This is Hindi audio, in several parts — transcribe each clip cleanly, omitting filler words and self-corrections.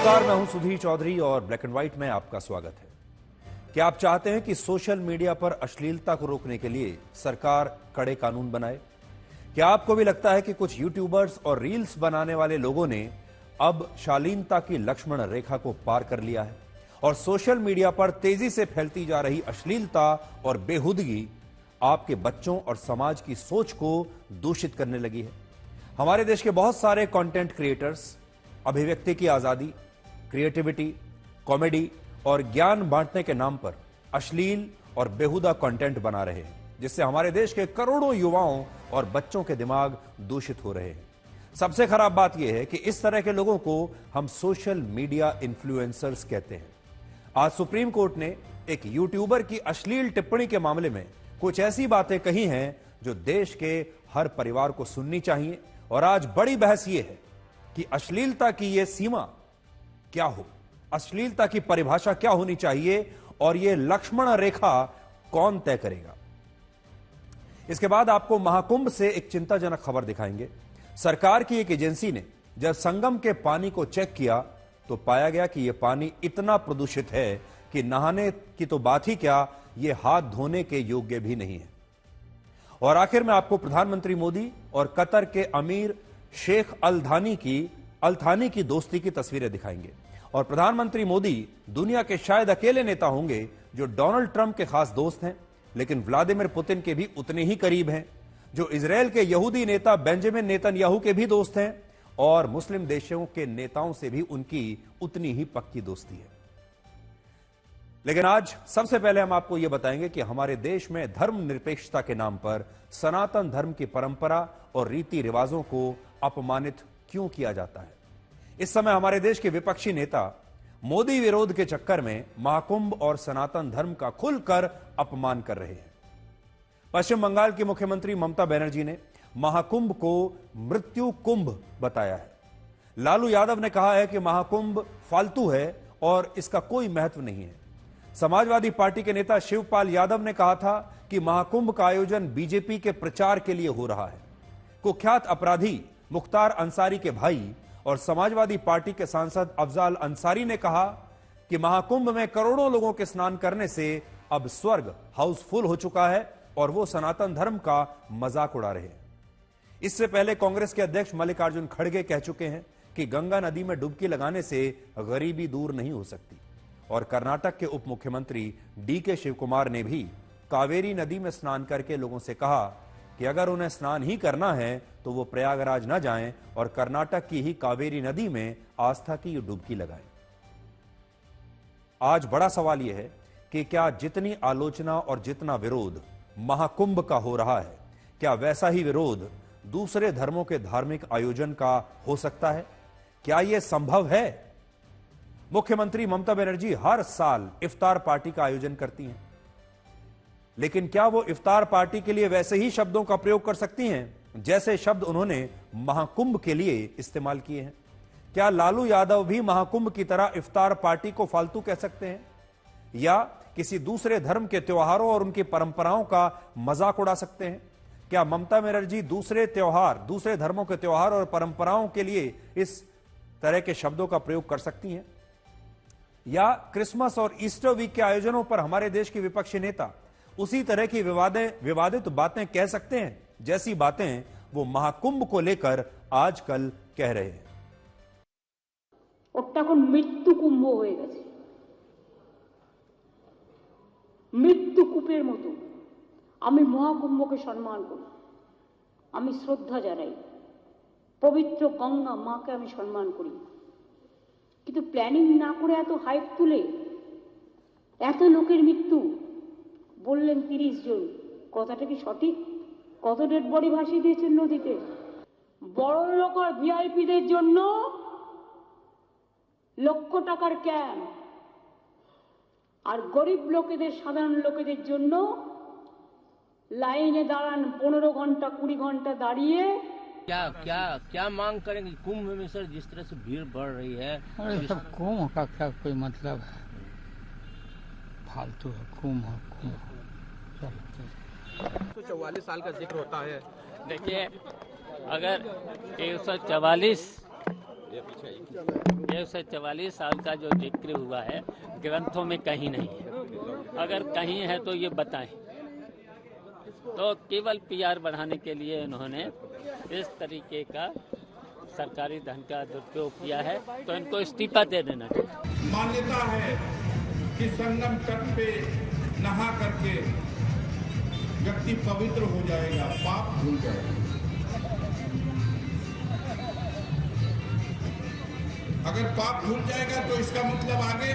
नमस्कार, मैं हूं सुधीर चौधरी और ब्लैक एंड व्हाइट में आपका स्वागत है। क्या आप चाहते हैं कि सोशल मीडिया पर अश्लीलता को रोकने के लिए सरकार कड़े कानून बनाए? क्या आपको भी लगता है कि कुछ यूट्यूबर्स और रील्स बनाने वाले लोगों ने अब शालीनता की लक्ष्मण रेखा को पार कर लिया है और सोशल मीडिया पर तेजी से फैलती जा रही अश्लीलता और बेहुदगी आपके बच्चों और समाज की सोच को दूषित करने लगी है? हमारे देश के बहुत सारे कंटेंट क्रिएटर्स अभिव्यक्ति की आजादी, क्रिएटिविटी, कॉमेडी और ज्ञान बांटने के नाम पर अश्लील और बेहुदा कंटेंट बना रहे हैं, जिससे हमारे देश के करोड़ों युवाओं और बच्चों के दिमाग दूषित हो रहे हैं। सबसे खराब बात यह है कि इस तरह के लोगों को हम सोशल मीडिया इन्फ्लुएंसर्स कहते हैं। आज सुप्रीम कोर्ट ने एक यूट्यूबर की अश्लील टिप्पणी के मामले में कुछ ऐसी बातें कही हैं जो देश के हर परिवार को सुननी चाहिए। और आज बड़ी बहस यह है कि अश्लीलता की यह सीमा क्या हो, अश्लीलता की परिभाषा क्या होनी चाहिए और यह लक्ष्मण रेखा कौन तय करेगा। इसके बाद आपको महाकुंभ से एक चिंताजनक खबर दिखाएंगे। सरकार की एक एजेंसी ने जब संगम के पानी को चेक किया तो पाया गया कि यह पानी इतना प्रदूषित है कि नहाने की तो बात ही क्या, यह हाथ धोने के योग्य भी नहीं है। और आखिर में आपको प्रधानमंत्री मोदी और कतर के अमीर शेख अल थानी की दोस्ती की तस्वीरें दिखाएंगे। और प्रधानमंत्री मोदी दुनिया के शायद अकेले नेता होंगे जो डोनाल्ड ट्रंप के खास दोस्त हैं, लेकिन व्लादिमीर पुतिन के भी उतने ही करीब हैं, जो इजरायल के यहूदी नेता बेंजामिन नेतन्याहू के भी दोस्त हैं और मुस्लिम देशों के नेताओं से भी उनकी उतनी ही पक्की दोस्ती है। लेकिन आज सबसे पहले हम आपको यह बताएंगे कि हमारे देश में धर्मनिरपेक्षता के नाम पर सनातन धर्म की परंपरा और रीति रिवाजों को अपमानित क्यों किया जाता है। इस समय हमारे देश के विपक्षी नेता मोदी विरोध के चक्कर में महाकुंभ और सनातन धर्म का खुलकर अपमान कर रहे हैं। पश्चिम बंगाल की मुख्यमंत्री ममता बनर्जी ने महाकुंभ को मृत्यु कुंभ बताया है। लालू यादव ने कहा है कि महाकुंभ फालतू है और इसका कोई महत्व नहीं है। समाजवादी पार्टी के नेता शिवपाल यादव ने कहा था कि महाकुंभ का आयोजन बीजेपी के प्रचार के लिए हो रहा है। कुख्यात अपराधी मुख्तार अंसारी के भाई और समाजवादी पार्टी के सांसद अफजाल अंसारी ने कहा कि महाकुंभ में करोड़ों लोगों के स्नान करने से अब स्वर्ग हाउसफुल हो चुका है और वो सनातन धर्म का मजाक उड़ा रहे हैं। इससे पहले कांग्रेस के अध्यक्ष मल्लिकार्जुन खड़गे कह चुके हैं कि गंगा नदी में डुबकी लगाने से गरीबी दूर नहीं हो सकती। और कर्नाटक के उप मुख्यमंत्री डीके शिवकुमार ने भी कावेरी नदी में स्नान करके लोगों से कहा कि अगर उन्हें स्नान ही करना है तो वो प्रयागराज न जाएं और कर्नाटक की ही कावेरी नदी में आस्था की डुबकी लगाएं। आज बड़ा सवाल यह है कि क्या जितनी आलोचना और जितना विरोध महाकुंभ का हो रहा है, क्या वैसा ही विरोध दूसरे धर्मों के धार्मिक आयोजन का हो सकता है? क्या यह संभव है? मुख्यमंत्री ममता बनर्जी हर साल इफ्तार पार्टी का आयोजन करती हैं, लेकिन क्या वो इफ्तार पार्टी के लिए वैसे ही शब्दों का प्रयोग कर सकती हैं जैसे शब्द उन्होंने महाकुंभ के लिए इस्तेमाल किए हैं? क्या लालू यादव भी महाकुंभ की तरह इफ्तार पार्टी को फालतू कह सकते हैं या किसी दूसरे धर्म के त्योहारों और उनकी परंपराओं का मजाक उड़ा सकते हैं? क्या ममता बनर्जी दूसरे धर्मों के त्योहार और परंपराओं के लिए इस तरह के शब्दों का प्रयोग कर सकती हैं? या क्रिसमस और ईस्टर वीक के आयोजनों पर हमारे देश के विपक्षी नेता उसी तरह की विवादित बातें कह सकते हैं जैसी बातें वो महाकुंभ को लेकर आजकल कह रहे हैं? ওটা এখন মৃত্যু কুম্ভ হয়ে গেছে, মৃত্যু কূপের মতো। আমি মহাকুম্ভকে সম্মান করি, আমি শ্রদ্ধা জানাই, পবিত্র গঙ্গা মাকে আমি সম্মান করি, কিন্তু প্ল্যানিং না করে এত হাইপ তুলে এত লোকের মৃত্যু বললেন 30 জন, কথাটা কি সঠিক? কত ডেড বডি ভাসিয়ে দিয়েছেন নদীতে? বড় লোক আর ভিআইপিদের জন্য লক্ষ টাকার ক্যাম্প আর গরিব লোকেদের, সাধারণ লোকেদের জন্য লাইনে দাঁড়ান 15 ঘন্টা 20 ঘন্টা দাঁড়িয়ে। क्या क्या क्या मांग करेंगे कुंभ में सर? जिस तरह से भीड़ बढ़ रही है, अरे सब कुंभ का क्या कोई मतलब है? फालतू है कुंभ। 144 साल का जिक्र होता है। देखिए, अगर 144 144 साल का जो जिक्र हुआ है ग्रंथों में कहीं नहीं है। अगर कहीं है तो ये बताएं। तो केवल पीआर बढ़ाने के लिए इन्होंने इस तरीके का सरकारी धन का दुरुपयोग किया है, तो इनको इस्तीफा दे देना चाहिए। मान्यता है कि संगम तट पे नहा करके व्यक्ति पवित्र हो जाएगा, पाप धुल जाएगा। अगर पाप धुल जाएगा तो इसका मतलब आगे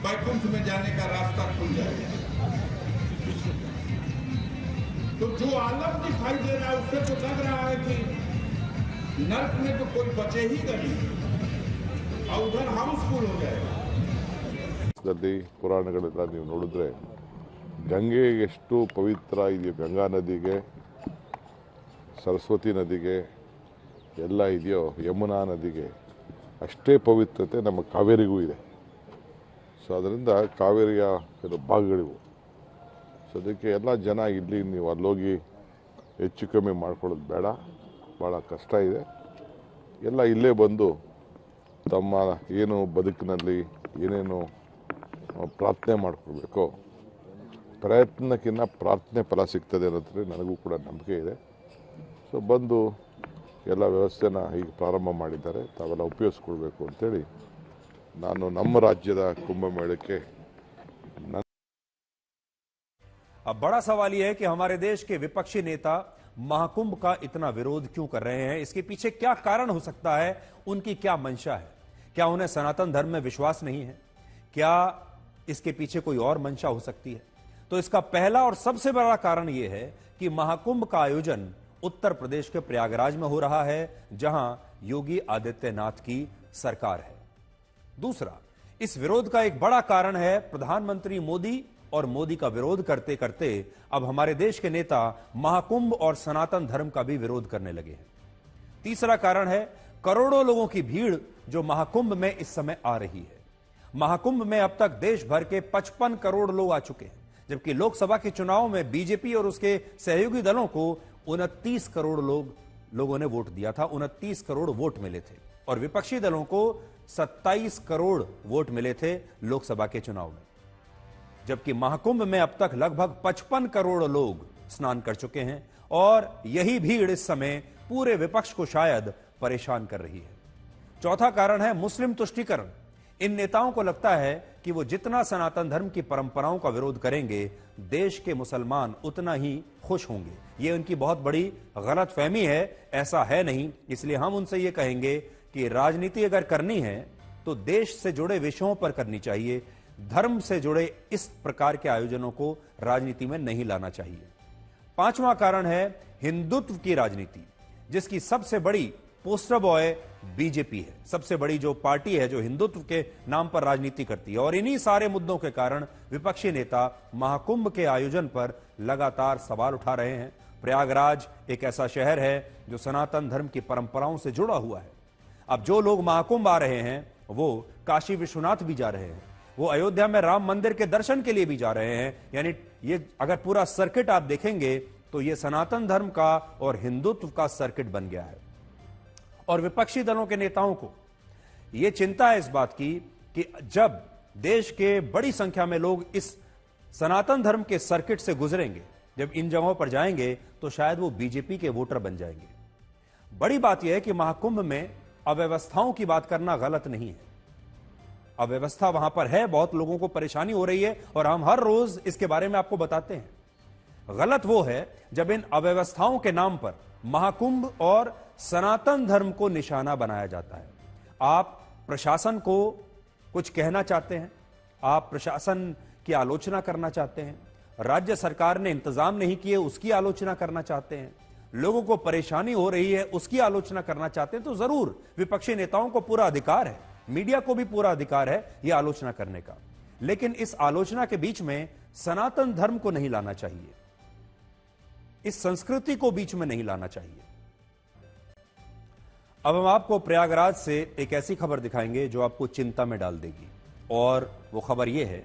वैकुंठ में जाने का रास्ता खुल जाएगा। तो जो आलम दिखाई दे रहा है उससे तो लग रहा है कि नर्क में तो कोई बचे ही नहीं और उधर हाउसफुल हो जाएगा। ಪುರಾಣಗಳೆಲ್ಲ ನೀವು ನೋಡಿದ್ರೆ ಗಂಗೆ ಎಷ್ಟು ಪವಿತ್ರ ಇದೆಯೋ, ಗಂಗಾ ನದಿಗೆ, ಸರಸ್ವತಿ ನದಿಗೆ ಎಲ್ಲ ಇದೆಯೋ, ಯಮುನಾ ನದಿಗೆ ಅಷ್ಟೇ ಪವಿತ್ರತೆ ನಮ್ಮ ಕಾವೇರಿಗೂ ಇದೆ. ಸೊ ಅದರಿಂದ ಕಾವೇರಿಯ ಭಾಗಗಳಿವು. ಸೊ ಅದಕ್ಕೆ ಎಲ್ಲ ಜನ ಇಲ್ಲಿ ನೀವು ಅಲ್ಲೋಗಿ ಹೆಚ್ಚು ಕಮ್ಮಿ ಮಾಡ್ಕೊಳ್ಳೋದು ಬೇಡ, ಭಾಳ ಕಷ್ಟ ಇದೆ. ಎಲ್ಲ ಇಲ್ಲೇ ಬಂದು ತಮ್ಮ ಏನು ಬದುಕಿನಲ್ಲಿ ಏನೇನು ಪ್ರಾರ್ಥನೆ ಮಾಡ್ಕೊಳ್ಬೇಕೋ, ಪ್ರಯತ್ನಕ್ಕಿಂತ ಪ್ರಾರ್ಥನೆ ಫಲ ಸಿಗ್ತದೆ ಅನ್ನೋದ್ರಲ್ಲಿ ನನಗೂ ಕೂಡ ನಂಬಿಕೆ ಇದೆ. ಸೊ ಬಂದು ಎಲ್ಲ ವ್ಯವಸ್ಥೆನ ಈಗ ಪ್ರಾರಂಭ ಮಾಡಿದ್ದಾರೆ, ತಾವೆಲ್ಲ ಉಪಯೋಗಿಸ್ಕೊಳ್ಬೇಕು ಅಂತೇಳಿ ನಾನು ನಮ್ಮ ರಾಜ್ಯದ ಕುಂಭಮೇಳಕ್ಕೆ अब बड़ा सवाल यह है कि हमारे देश के विपक्षी नेता महाकुंभ का इतना विरोध क्यों कर रहे हैं? इसके पीछे क्या कारण हो सकता है? उनकी क्या मंशा है? क्या उन्हें सनातन धर्म में विश्वास नहीं है? क्या इसके पीछे कोई और मंशा हो सकती है? तो इसका पहला और सबसे बड़ा कारण यह है कि महाकुंभ का आयोजन उत्तर प्रदेश के प्रयागराज में हो रहा है, जहां योगी आदित्यनाथ की सरकार है। दूसरा, इस विरोध का एक बड़ा कारण है प्रधानमंत्री मोदी, और मोदी का विरोध करते करते अब हमारे देश के नेता महाकुंभ और सनातन धर्म का भी विरोध करने लगे हैं। तीसरा कारण है करोड़ों लोगों की भीड़ जो महाकुंभ में इस समय आ रही है। महाकुंभ में अब तक देश भर के 55 करोड़ लोग आ चुके हैं, जबकि लोकसभा के चुनाव में बीजेपी और उसके सहयोगी दलों को 29 करोड़ लोगों ने वोट दिया था। 29 करोड़ वोट मिले थे और विपक्षी दलों को 27 करोड़ वोट मिले थे लोकसभा के चुनाव में। जबकि महाकुंभ में अब तक लगभग 55 करोड़ लोग स्नान कर चुके हैं और यही भीड़ इस समय पूरे विपक्ष को शायद परेशान कर रही है। चौथा कारण है मुस्लिम तुष्टीकरण। इन नेताओं को लगता है कि वो जितना सनातन धर्म की परंपराओं का विरोध करेंगे, देश के मुसलमान उतना ही खुश होंगे। ये उनकी बहुत बड़ी गलतफहमी है, ऐसा है नहीं। इसलिए हम उनसे ये कहेंगे कि राजनीति अगर करनी है तो देश से जुड़े विषयों पर करनी चाहिए, धर्म से जुड़े इस प्रकार के आयोजनों को राजनीति में नहीं लाना चाहिए। पांचवां कारण है हिंदुत्व की राजनीति, जिसकी सबसे बड़ी पोस्टर बॉय बीजेपी है। सबसे बड़ी जो पार्टी है जो हिंदुत्व के नाम पर राजनीति करती है। और इन्हीं सारे मुद्दों के कारण विपक्षी नेता महाकुंभ के आयोजन पर लगातार सवाल उठा रहे हैं। प्रयागराज एक ऐसा शहर है जो सनातन धर्म की परंपराओं से जुड़ा हुआ है। अब जो लोग महाकुंभ आ रहे हैं वो काशी विश्वनाथ भी जा रहे हैं, वो अयोध्या में राम मंदिर के दर्शन के लिए भी जा रहे हैं। यानी ये अगर पूरा सर्किट आप देखेंगे तो ये सनातन धर्म का और हिंदुत्व का सर्किट बन गया है। और विपक्षी दलों के नेताओं को ये चिंता है इस बात की कि जब देश के बड़ी संख्या में लोग इस सनातन धर्म के सर्किट से गुजरेंगे, जब इन जगहों पर जाएंगे तो शायद वो बीजेपी के वोटर बन जाएंगे। बड़ी बात यह है कि महाकुंभ में अव्यवस्थाओं की बात करना गलत नहीं है। अव्यवस्था वहां पर है, बहुत लोगों को परेशानी हो रही है और हम हर रोज इसके बारे में आपको बताते हैं। गलत वो है जब इन अव्यवस्थाओं के नाम पर महाकुंभ और सनातन धर्म को निशाना बनाया जाता है। आप प्रशासन को कुछ कहना चाहते हैं, आप प्रशासन की आलोचना करना चाहते हैं, राज्य सरकार ने इंतजाम नहीं किए उसकी आलोचना करना चाहते हैं, लोगों को परेशानी हो रही है उसकी आलोचना करना चाहते हैं, तो जरूर विपक्षी नेताओं को पूरा अधिकार है, मीडिया को भी पूरा अधिकार है यह आलोचना करने का। लेकिन इस आलोचना के बीच में सनातन धर्म को नहीं लाना चाहिए, इस संस्कृति को बीच में नहीं लाना चाहिए। अब हम आपको प्रयागराज से एक ऐसी खबर दिखाएंगे जो आपको चिंता में डाल देगी। और वो खबर यह है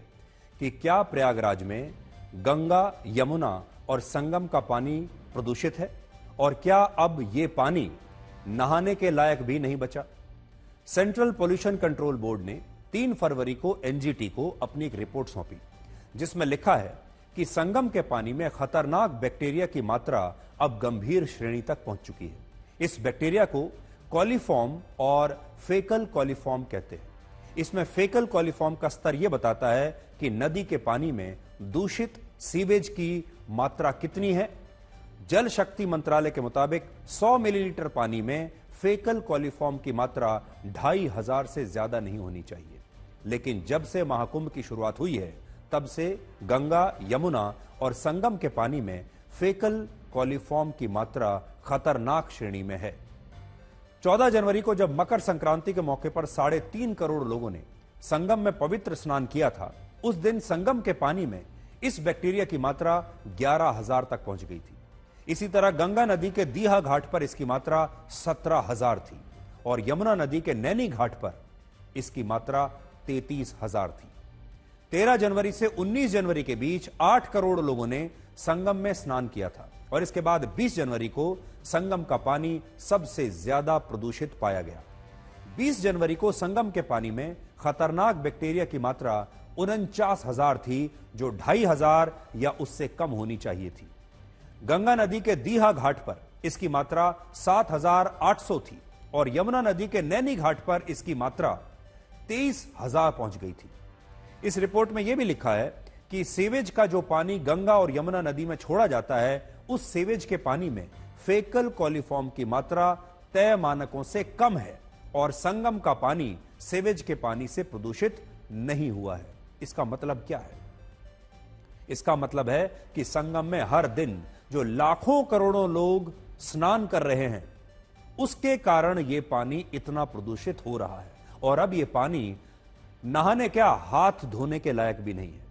कि क्या प्रयागराज में गंगा, यमुना और संगम का पानी प्रदूषित है और क्या अब यह पानी नहाने के लायक भी नहीं बचा। सेंट्रल पोल्यूशन कंट्रोल बोर्ड ने 3 फरवरी को एनजीटी को अपनी एक रिपोर्ट सौंपी, जिसमें लिखा है कि संगम के पानी में खतरनाक बैक्टीरिया की मात्रा अब गंभीर श्रेणी तक पहुंच चुकी है। इस बैक्टीरिया को कॉलीफॉर्म और फेकल कॉलीफॉर्म कहते हैं। इसमें फेकल कॉलीफॉर्म का स्तर यह बताता है कि नदी के पानी में दूषित सीवेज की मात्रा कितनी है। जल शक्ति मंत्रालय के मुताबिक 100 मिलीलीटर पानी में फेकल कॉलीफॉर्म की मात्रा 2500 से ज्यादा नहीं होनी चाहिए। लेकिन जब से महाकुंभ की शुरुआत हुई है, तब से गंगा, यमुना और संगम के पानी में फेकल कॉलीफॉर्म की मात्रा खतरनाक श्रेणी में है। 14 जनवरी को जब मकर संक्रांति के मौके पर 3.5 करोड़ लोगों ने संगम में पवित्र स्नान किया था, उस दिन संगम के पानी में इस बैक्टीरिया की मात्रा 11,000 तक पहुंच गई थी। इसी तरह गंगा नदी के दीहा घाट पर इसकी मात्रा 17,000 थी और यमुना नदी के नैनी घाट पर इसकी मात्रा 33,000 थी। 13 जनवरी से 19 जनवरी के बीच 8 करोड़ लोगों ने संगम में स्नान किया था और इसके बाद 20 जनवरी को संगम का पानी सबसे ज्यादा प्रदूषित पाया गया। 20 जनवरी को संगम के पानी में खतरनाक बैक्टीरिया की मात्रा 49,000 थी, जो 2,500 या उससे कम होनी चाहिए थी। गंगा नदी के दीहा घाट पर इसकी मात्रा 7,800 थी और यमुना नदी के नैनी घाट पर इसकी मात्रा 23,000 पहुंच गई थी। इस रिपोर्ट में यह भी लिखा है कि सीवेज का जो पानी गंगा और यमुना नदी में छोड़ा जाता है, उस सीवेज के पानी में फेकल कॉलीफॉर्म की मात्रा तय मानकों से कम है और संगम का पानी सीवेज के पानी से प्रदूषित नहीं हुआ है। इसका मतलब क्या है? इसका मतलब है कि संगम में हर दिन जो लाखों करोड़ों लोग स्नान कर रहे हैं, उसके कारण यह पानी इतना प्रदूषित हो रहा है और अब यह पानी नहाने क्या, हाथ धोने के लायक भी नहीं है।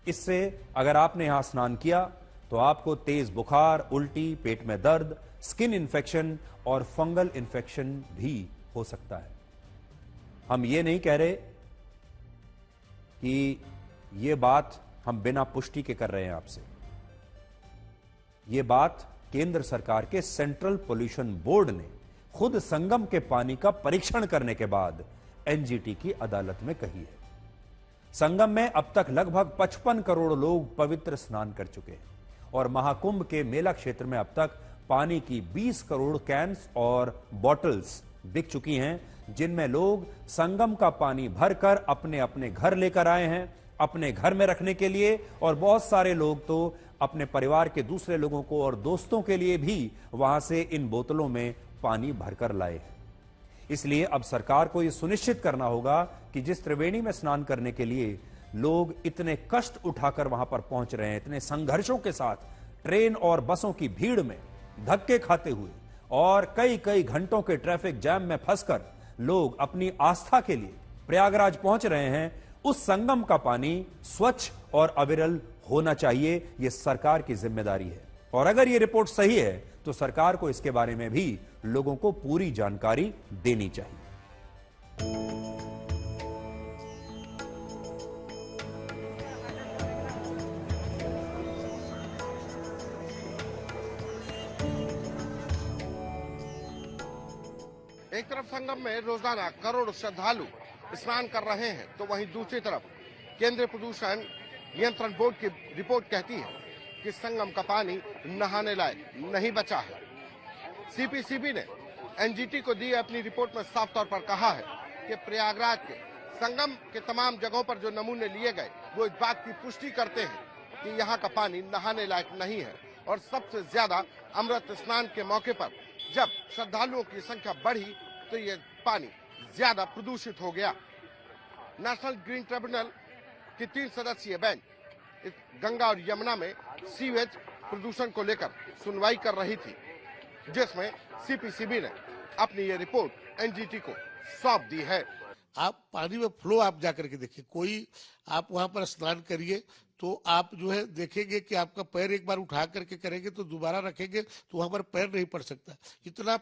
इससे अगर आपने यहां स्नान किया तो आपको तेज बुखार, उल्टी, पेट में दर्द, स्किन इन्फेक्शन और फंगल इन्फेक्शन भी हो सकता है। हम ये नहीं कह रहे कि ये बात हम बिना पुष्टि के कर रहे हैं आपसे। ये बात केंद्र सरकार के सेंट्रल पोल्यूशन बोर्ड ने खुद संगम के पानी का परीक्षण करने के बाद एनजीटी की अदालत में कही है। संगम में अब तक लगभग 55 करोड़ लोग पवित्र स्नान कर चुके हैं और महाकुंभ के मेला क्षेत्र में अब तक पानी की 20 करोड़ कैंस और बॉटल्स बिक चुकी हैं, जिनमें लोग संगम का पानी भरकर अपने अपने घर लेकर आए हैं, अपने घर में रखने के लिए, और बहुत सारे लोग तो अपने परिवार के दूसरे लोगों को और दोस्तों के लिए भी वहां से इन बोतलों में पानी भरकर लाए हैं। इसलिए अब सरकार को यह सुनिश्चित करना होगा कि जिस त्रिवेणी में स्नान करने के लिए लोग इतने कष्ट उठाकर वहां पर पहुंच रहे हैं, इतने संघर्षों के साथ ट्रेन और बसों की भीड़ में धक्के खाते हुए और कई कई घंटों के ट्रैफिक जैम में फंसकर लोग अपनी आस्था के लिए प्रयागराज पहुंच रहे हैं, उस संगम का पानी स्वच्छ और अविरल होना चाहिए। यह सरकार की जिम्मेदारी है और अगर यह रिपोर्ट सही है तो सरकार को इसके बारे में भी लोगों को पूरी जानकारी देनी चाहिए। एक तरफ संगम में रोजाना करोड़ श्रद्धालु स्नान कर रहे हैं, तो वहीं दूसरी तरफ केंद्रीय प्रदूषण नियंत्रण बोर्ड की रिपोर्ट कहती है कि संगम का पानी नहाने लायक नहीं बचा है। सीपीसीबी ने एनजीटी को दी अपनी रिपोर्ट में साफ तौर पर कहा है कि प्रयागराज के संगम के तमाम जगहों पर जो नमूने लिए गए वो इस बात की पुष्टि करते हैं कि यहाँ का पानी नहाने लायक नहीं है और सबसे ज्यादा अमृत स्नान के मौके पर जब श्रद्धालुओं की संख्या बढ़ी तो ये पानी ज्यादा प्रदूषित हो गया। नेशनल ग्रीन ट्रिब्यूनल की 3 सदस्यीय बेंच इस गंगा और यमुना में सीवेज प्रदूषण को लेकर सुनवाई कर रही थी, जिसमें सीपीसीबी ने अपनी ये रिपोर्ट एनजीटी को सौंप दी है। आप पानी में फ्लो आप जाकर के देखिए, कोई आप वहां पर स्नान करिए तो आप जो है देखेंगे कि आपका पैर एक बार उठा करके करेंगे तो दोबारा रखेंगे तो वहां पर पैर नहीं पड़ सकता। इतना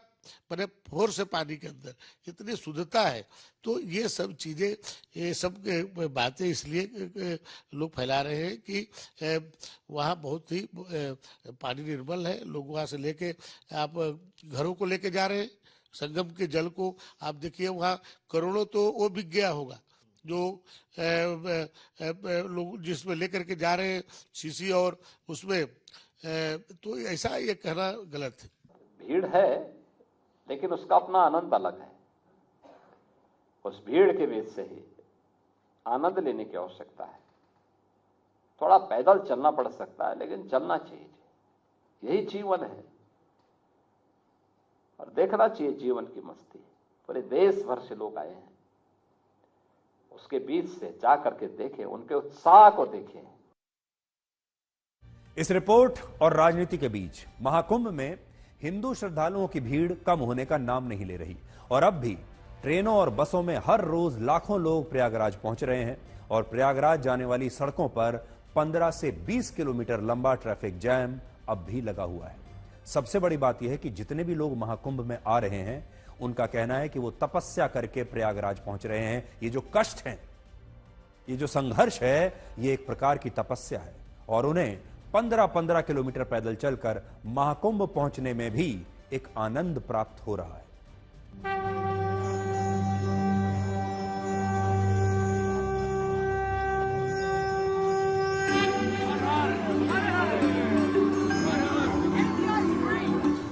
मैंने फोर्स है पानी के अंदर, इतनी शुद्धता है। तो ये सब चीजें, ये सब बातें इसलिए लोग फैला रहे हैं कि वहाँ बहुत ही पानी निर्मल है। लोग वहां से लेके आप घरों को लेके जा रहे हैं, संगम के जल को आप देखिए, वहाँ करोड़ों तो वो बिक गया होगा जो लोग जिसमें लेकर के जा रहे हैं सीसी, और उसमें तो ऐसा ये कहना गलत है। भीड़ है लेकिन उसका अपना आनंद अलग है। उस भीड़ के बीच से ही आनंद लेने की आवश्यकता है। थोड़ा पैदल चलना पड़ सकता है लेकिन चलना चाहिए, यही जीवन है। और देखना चाहिए जीवन की मस्ती। पूरे देश भर से लोग आए हैं, उसके बीच से जा करके देखें, उनके उत्साह को देखें। इस रिपोर्ट और राजनीति के बीच महाकुंभ में हिंदू श्रद्धालुओं की भीड़ कम होने का नाम नहीं ले रही और अब भी ट्रेनों और बसों में हर रोज लाखों लोग प्रयागराज पहुंच रहे हैं और प्रयागराज जाने वाली सड़कों पर 15 से 20 किलोमीटर लंबा ट्रैफिक जैम अब भी लगा हुआ है। सबसे बड़ी बात यह है कि जितने भी लोग महाकुंभ में आ रहे हैं उनका कहना है कि वो तपस्या करके प्रयागराज पहुंच रहे हैं। ये जो कष्ट है, ये जो संघर्ष है, ये एक प्रकार की तपस्या है और उन्हें 15-15 किलोमीटर पैदल चलकर महाकुंभ पहुंचने में भी एक आनंद प्राप्त हो रहा है।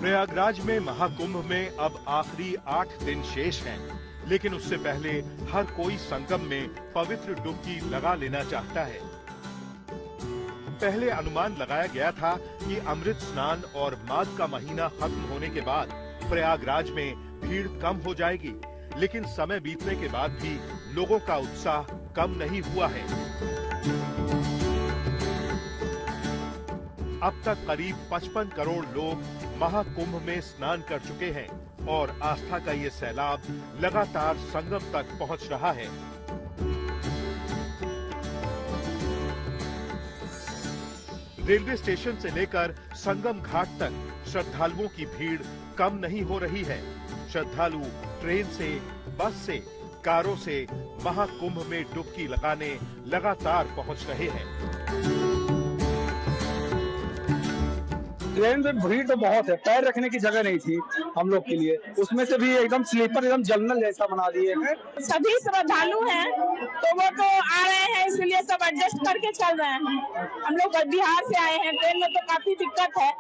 प्रयागराज में महाकुंभ में अब आखिरी 8 दिन शेष हैं, लेकिन उससे पहले हर कोई संगम में पवित्र डुबकी लगा लेना चाहता है। पहले अनुमान लगाया गया था कि अमृत स्नान और माघ का महीना खत्म होने के बाद प्रयागराज में भीड़ कम हो जाएगी, लेकिन समय बीतने के बाद भी लोगों का उत्साह कम नहीं हुआ है। अब तक करीब 55 करोड़ लोग महाकुंभ में स्नान कर चुके हैं और आस्था का ये सैलाब लगातार संगम तक पहुंच रहा है। रेलवे स्टेशन से लेकर संगम घाट तक श्रद्धालुओं की भीड़ कम नहीं हो रही है। श्रद्धालु ट्रेन से, बस से, कारों से महाकुंभ में डुबकी लगाने लगातार पहुंच रहे हैं। ट्रेन में भीड़ तो बहुत है, पैर रखने की जगह नहीं थी हम लोग के लिए। उसमें से भी एकदम स्लीपर, एकदम जनरल जैसा बना दिए हैं। सभी श्रद्धालु हैं तो वो तो आ रहे हैं, इसलिए सब एडजस्ट करके चल रहे हैं। हम लोग बिहार से आए हैं, ट्रेन में तो काफी दिक्कत है।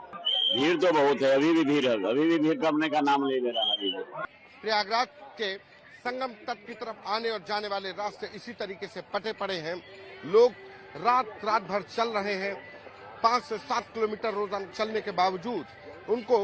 भीड़ तो बहुत है, अभी भी भीड़ है, अभी भी भीड़ कमने का नाम नहीं ले रहा है। प्रयागराज के संगम तट की तरफ आने और जाने वाले रास्ते इसी तरीके से पटे पड़े हैं। लोग रात भर चल रहे हैं। 5 से 7 किलोमीटर रोजाना चलने के बावजूद उनको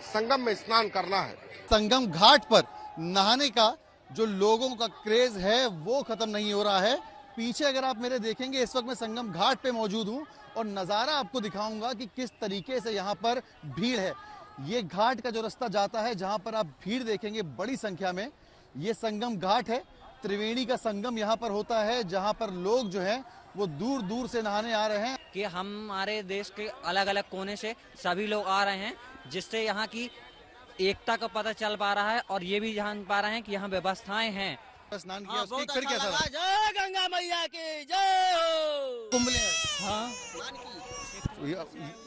संगम में स्नान करना है। संगम घाट पर नहाने का जो लोगों का क्रेज है वो खत्म नहीं हो रहा है। पीछे अगर आप मेरे देखेंगे, इस वक्त मैं संगम घाट पे मौजूद हूँ और नज़ारा आपको दिखाऊंगा कि किस तरीके से यहाँ पर भीड़ है। ये घाट का जो रास्ता जाता है, जहाँ पर आप भीड़ देखेंगे बड़ी संख्या में, ये संगम घाट है। त्रिवेणी का संगम यहाँ पर होता है, जहाँ पर लोग जो है वो दूर दूर से नहाने आ रहे हैं। कि हमारे देश के अलग अलग कोने से सभी लोग आ रहे हैं, जिससे यहाँ की एकता का पता चल पा रहा है और ये भी जान पा रहे हैं कि यहाँ व्यवस्थाएं हैं। स्नान किया, उसकी अच्छा क्या था? जय गंगा मैया की जय। कुंभ में हाँ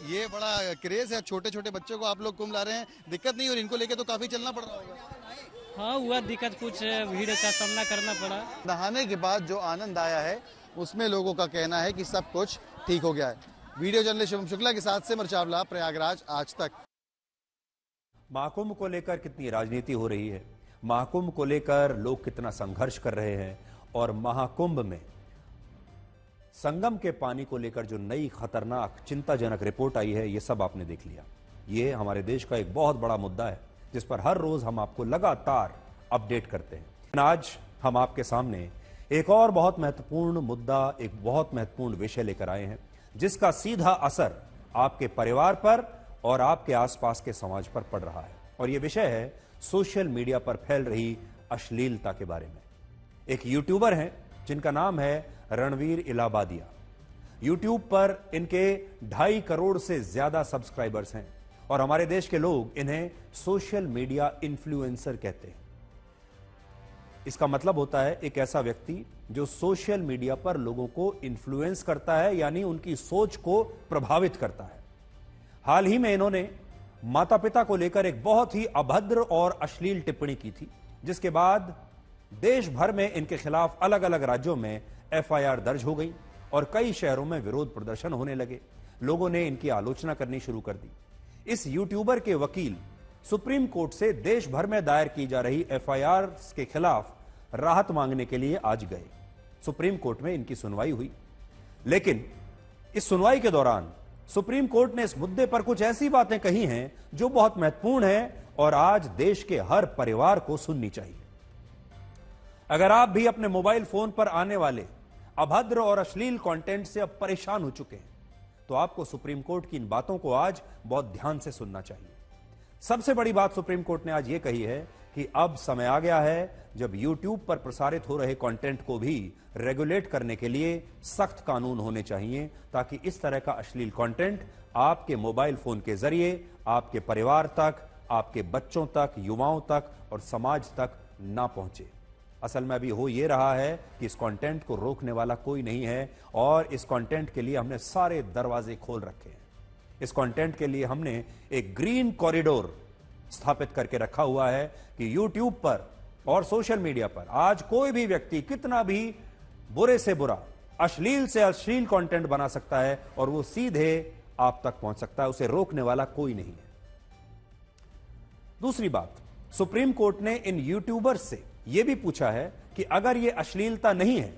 ये बड़ा क्रेज है। छोटे छोटे बच्चों को आप लोग कुंभ ला रहे हैं, दिक्कत नहीं हो रही? इनको लेके तो काफी चलना पड़ रहा होगा। हाँ हुआ दिक्कत, कुछ भीड़ का सामना करना पड़ा। नहाने के बाद जो आनंद आया है उसमें लोगों का कहना है कि सब कुछ ठीक हो गया है। वीडियो जर्नलिस्ट शुभम शुक्ला के साथ सिमर चावला, प्रयागराज आज तक। महाकुंभ को लेकर कितनी राजनीति हो रही है, महाकुंभ को लेकर लोग कितना संघर्ष कर रहे हैं और महाकुंभ में संगम के पानी को लेकर जो नई खतरनाक चिंताजनक रिपोर्ट आई है, ये सब आपने देख लिया। ये हमारे देश का एक बहुत बड़ा मुद्दा है जिस पर हर रोज हम आपको लगातार अपडेट करते हैं। आज हम आपके सामने एक और बहुत महत्वपूर्ण मुद्दा, एक बहुत महत्वपूर्ण विषय लेकर आए हैं जिसका सीधा असर आपके परिवार पर और आपके आसपास के समाज पर पड़ रहा है। और यह विषय है सोशल मीडिया पर फैल रही अश्लीलता के बारे में। एक यूट्यूबर हैं जिनका नाम है रणवीर इलाहाबादिया। यूट्यूब पर इनके 2.5 करोड़ से ज्यादा सब्सक्राइबर्स हैं और हमारे देश के लोग इन्हें सोशल मीडिया इन्फ्लुएंसर कहते हैं। इसका मतलब होता है एक ऐसा व्यक्ति जो सोशल मीडिया पर लोगों को इन्फ्लुएंस करता है, यानी उनकी सोच को प्रभावित करता है। हाल ही में इन्होंने माता पिता को लेकर एक बहुत ही अभद्र और अश्लील टिप्पणी की थी, जिसके बाद देश भर में इनके खिलाफ अलग अलग राज्यों में एफआईआर दर्ज हो गई और कई शहरों में विरोध प्रदर्शन होने लगे। लोगों ने इनकी आलोचना करनी शुरू कर दी। इस यूट्यूबर के वकील सुप्रीम कोर्ट से देश भर में दायर की जा रही एफआईआर के खिलाफ राहत मांगने के लिए आज गए। सुप्रीम कोर्ट में इनकी सुनवाई हुई, लेकिन इस सुनवाई के दौरान सुप्रीम कोर्ट ने इस मुद्दे पर कुछ ऐसी बातें कही हैं जो बहुत महत्वपूर्ण हैं और आज देश के हर परिवार को सुननी चाहिए। अगर आप भी अपने मोबाइल फोन पर आने वाले अभद्र और अश्लील कंटेंट से अब परेशान हो चुके हैं, तो आपको सुप्रीम कोर्ट की इन बातों को आज बहुत ध्यान से सुनना चाहिए। सबसे बड़ी बात सुप्रीम कोर्ट ने आज यह कही है कि अब समय आ गया है जब YouTube पर प्रसारित हो रहे कंटेंट को भी रेगुलेट करने के लिए सख्त कानून होने चाहिए, ताकि इस तरह का अश्लील कंटेंट आपके मोबाइल फोन के जरिए आपके परिवार तक, आपके बच्चों तक, युवाओं तक और समाज तक ना पहुंचे। असल में अभी हो यह रहा है कि इस कंटेंट को रोकने वाला कोई नहीं है और इस कंटेंट के लिए हमने सारे दरवाजे खोल रखे हैं। इस कंटेंट के लिए हमने एक ग्रीन कॉरिडोर स्थापित करके रखा हुआ है कि YouTube पर और सोशल मीडिया पर आज कोई भी व्यक्ति कितना भी बुरे से बुरा, अश्लील से अश्लील कंटेंट बना सकता है और वो सीधे आप तक पहुंच सकता है, उसे रोकने वाला कोई नहीं है। दूसरी बात, सुप्रीम कोर्ट ने इन यूट्यूबर्स से यह भी पूछा है कि अगर यह अश्लीलता नहीं है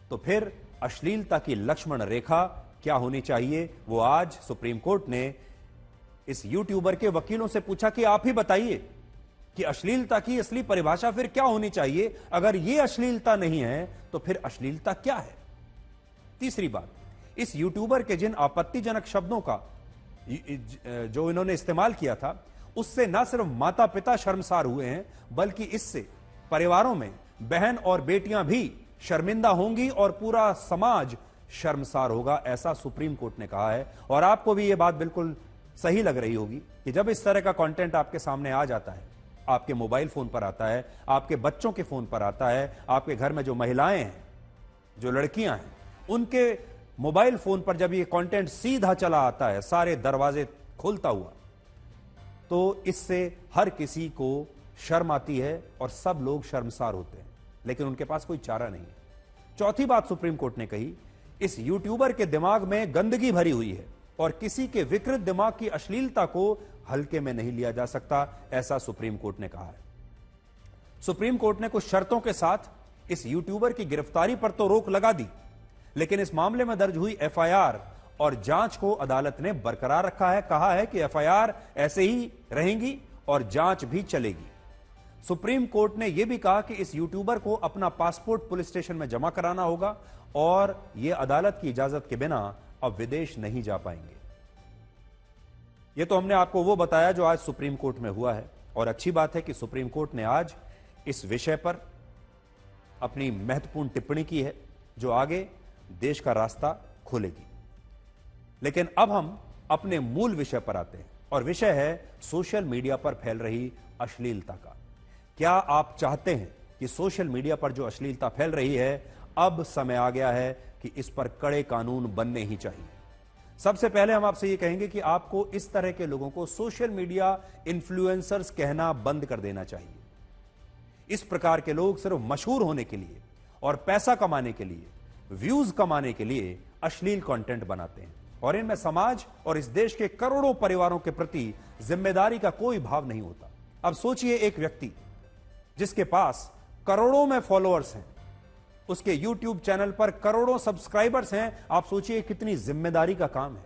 तो फिर अश्लीलता की लक्ष्मण रेखा क्या होनी चाहिए। वो आज सुप्रीम कोर्ट ने इस यूट्यूबर के वकीलों से पूछा कि आप ही बताइए कि अश्लीलता की असली परिभाषा फिर क्या होनी चाहिए। अगर यह अश्लीलता नहीं है तो फिर अश्लीलता क्या है। तीसरी बात, इस यूट्यूबर के जिन आपत्तिजनक शब्दों का जो इन्होंने इस्तेमाल किया था, उससे न सिर्फ माता पिता शर्मसार हुए हैं, बल्कि इससे परिवारों में बहन और बेटियां भी शर्मिंदा होंगी और पूरा समाज शर्मसार होगा, ऐसा सुप्रीम कोर्ट ने कहा है। और आपको भी यह बात बिल्कुल सही लग रही होगी कि जब इस तरह का कंटेंट आपके सामने आ जाता है, आपके मोबाइल फोन पर आता है, आपके बच्चों के फोन पर आता है, आपके घर में जो महिलाएं हैं, जो लड़कियां हैं, उनके मोबाइल फोन पर जब ये कंटेंट सीधा चला आता है, सारे दरवाजे खोलता हुआ, तो इससे हर किसी को शर्म आती है और सब लोग शर्मसार होते हैं, लेकिन उनके पास कोई चारा नहीं है। चौथी बात सुप्रीम कोर्ट ने कही, इस यूट्यूबर के दिमाग में गंदगी भरी हुई है और किसी के विकृत दिमाग की अश्लीलता को हल्के में नहीं लिया जा सकता, ऐसा सुप्रीम कोर्ट ने कहा है। सुप्रीम कोर्ट ने कुछ शर्तों के साथ इस यूट्यूबर की गिरफ्तारी पर तो रोक लगा दी, लेकिन इस मामले में दर्ज हुई एफआईआर और जांच को अदालत ने बरकरार रखा है। कहा है कि एफआईआर ऐसे ही रहेंगी और जांच भी चलेगी। सुप्रीम कोर्ट ने यह भी कहा कि इस यूट्यूबर को अपना पासपोर्ट पुलिस स्टेशन में जमा कराना होगा और यह अदालत की इजाजत के बिना अब विदेश नहीं जा पाएंगे। यह तो हमने आपको वो बताया जो आज सुप्रीम कोर्ट में हुआ है, और अच्छी बात है कि सुप्रीम कोर्ट ने आज इस विषय पर अपनी महत्वपूर्ण टिप्पणी की है जो आगे देश का रास्ता खोलेगी। लेकिन अब हम अपने मूल विषय पर आते हैं और विषय है सोशल मीडिया पर फैल रही अश्लीलता का। क्या आप चाहते हैं कि सोशल मीडिया पर जो अश्लीलता फैल रही है, अब समय आ गया है कि इस पर कड़े कानून बनने ही चाहिए। सबसे पहले हम आपसे यह कहेंगे कि आपको इस तरह के लोगों को सोशल मीडिया इन्फ्लुएंसर्स कहना बंद कर देना चाहिए। इस प्रकार के लोग सिर्फ मशहूर होने के लिए और पैसा कमाने के लिए, व्यूज कमाने के लिए अश्लील कंटेंट बनाते हैं और इनमें समाज और इस देश के करोड़ों परिवारों के प्रति जिम्मेदारी का कोई भाव नहीं होता। अब सोचिए, एक व्यक्ति जिसके पास करोड़ों में फॉलोअर्स हैं, उसके YouTube चैनल पर करोड़ों सब्सक्राइबर्स हैं, आप सोचिए कितनी जिम्मेदारी का काम है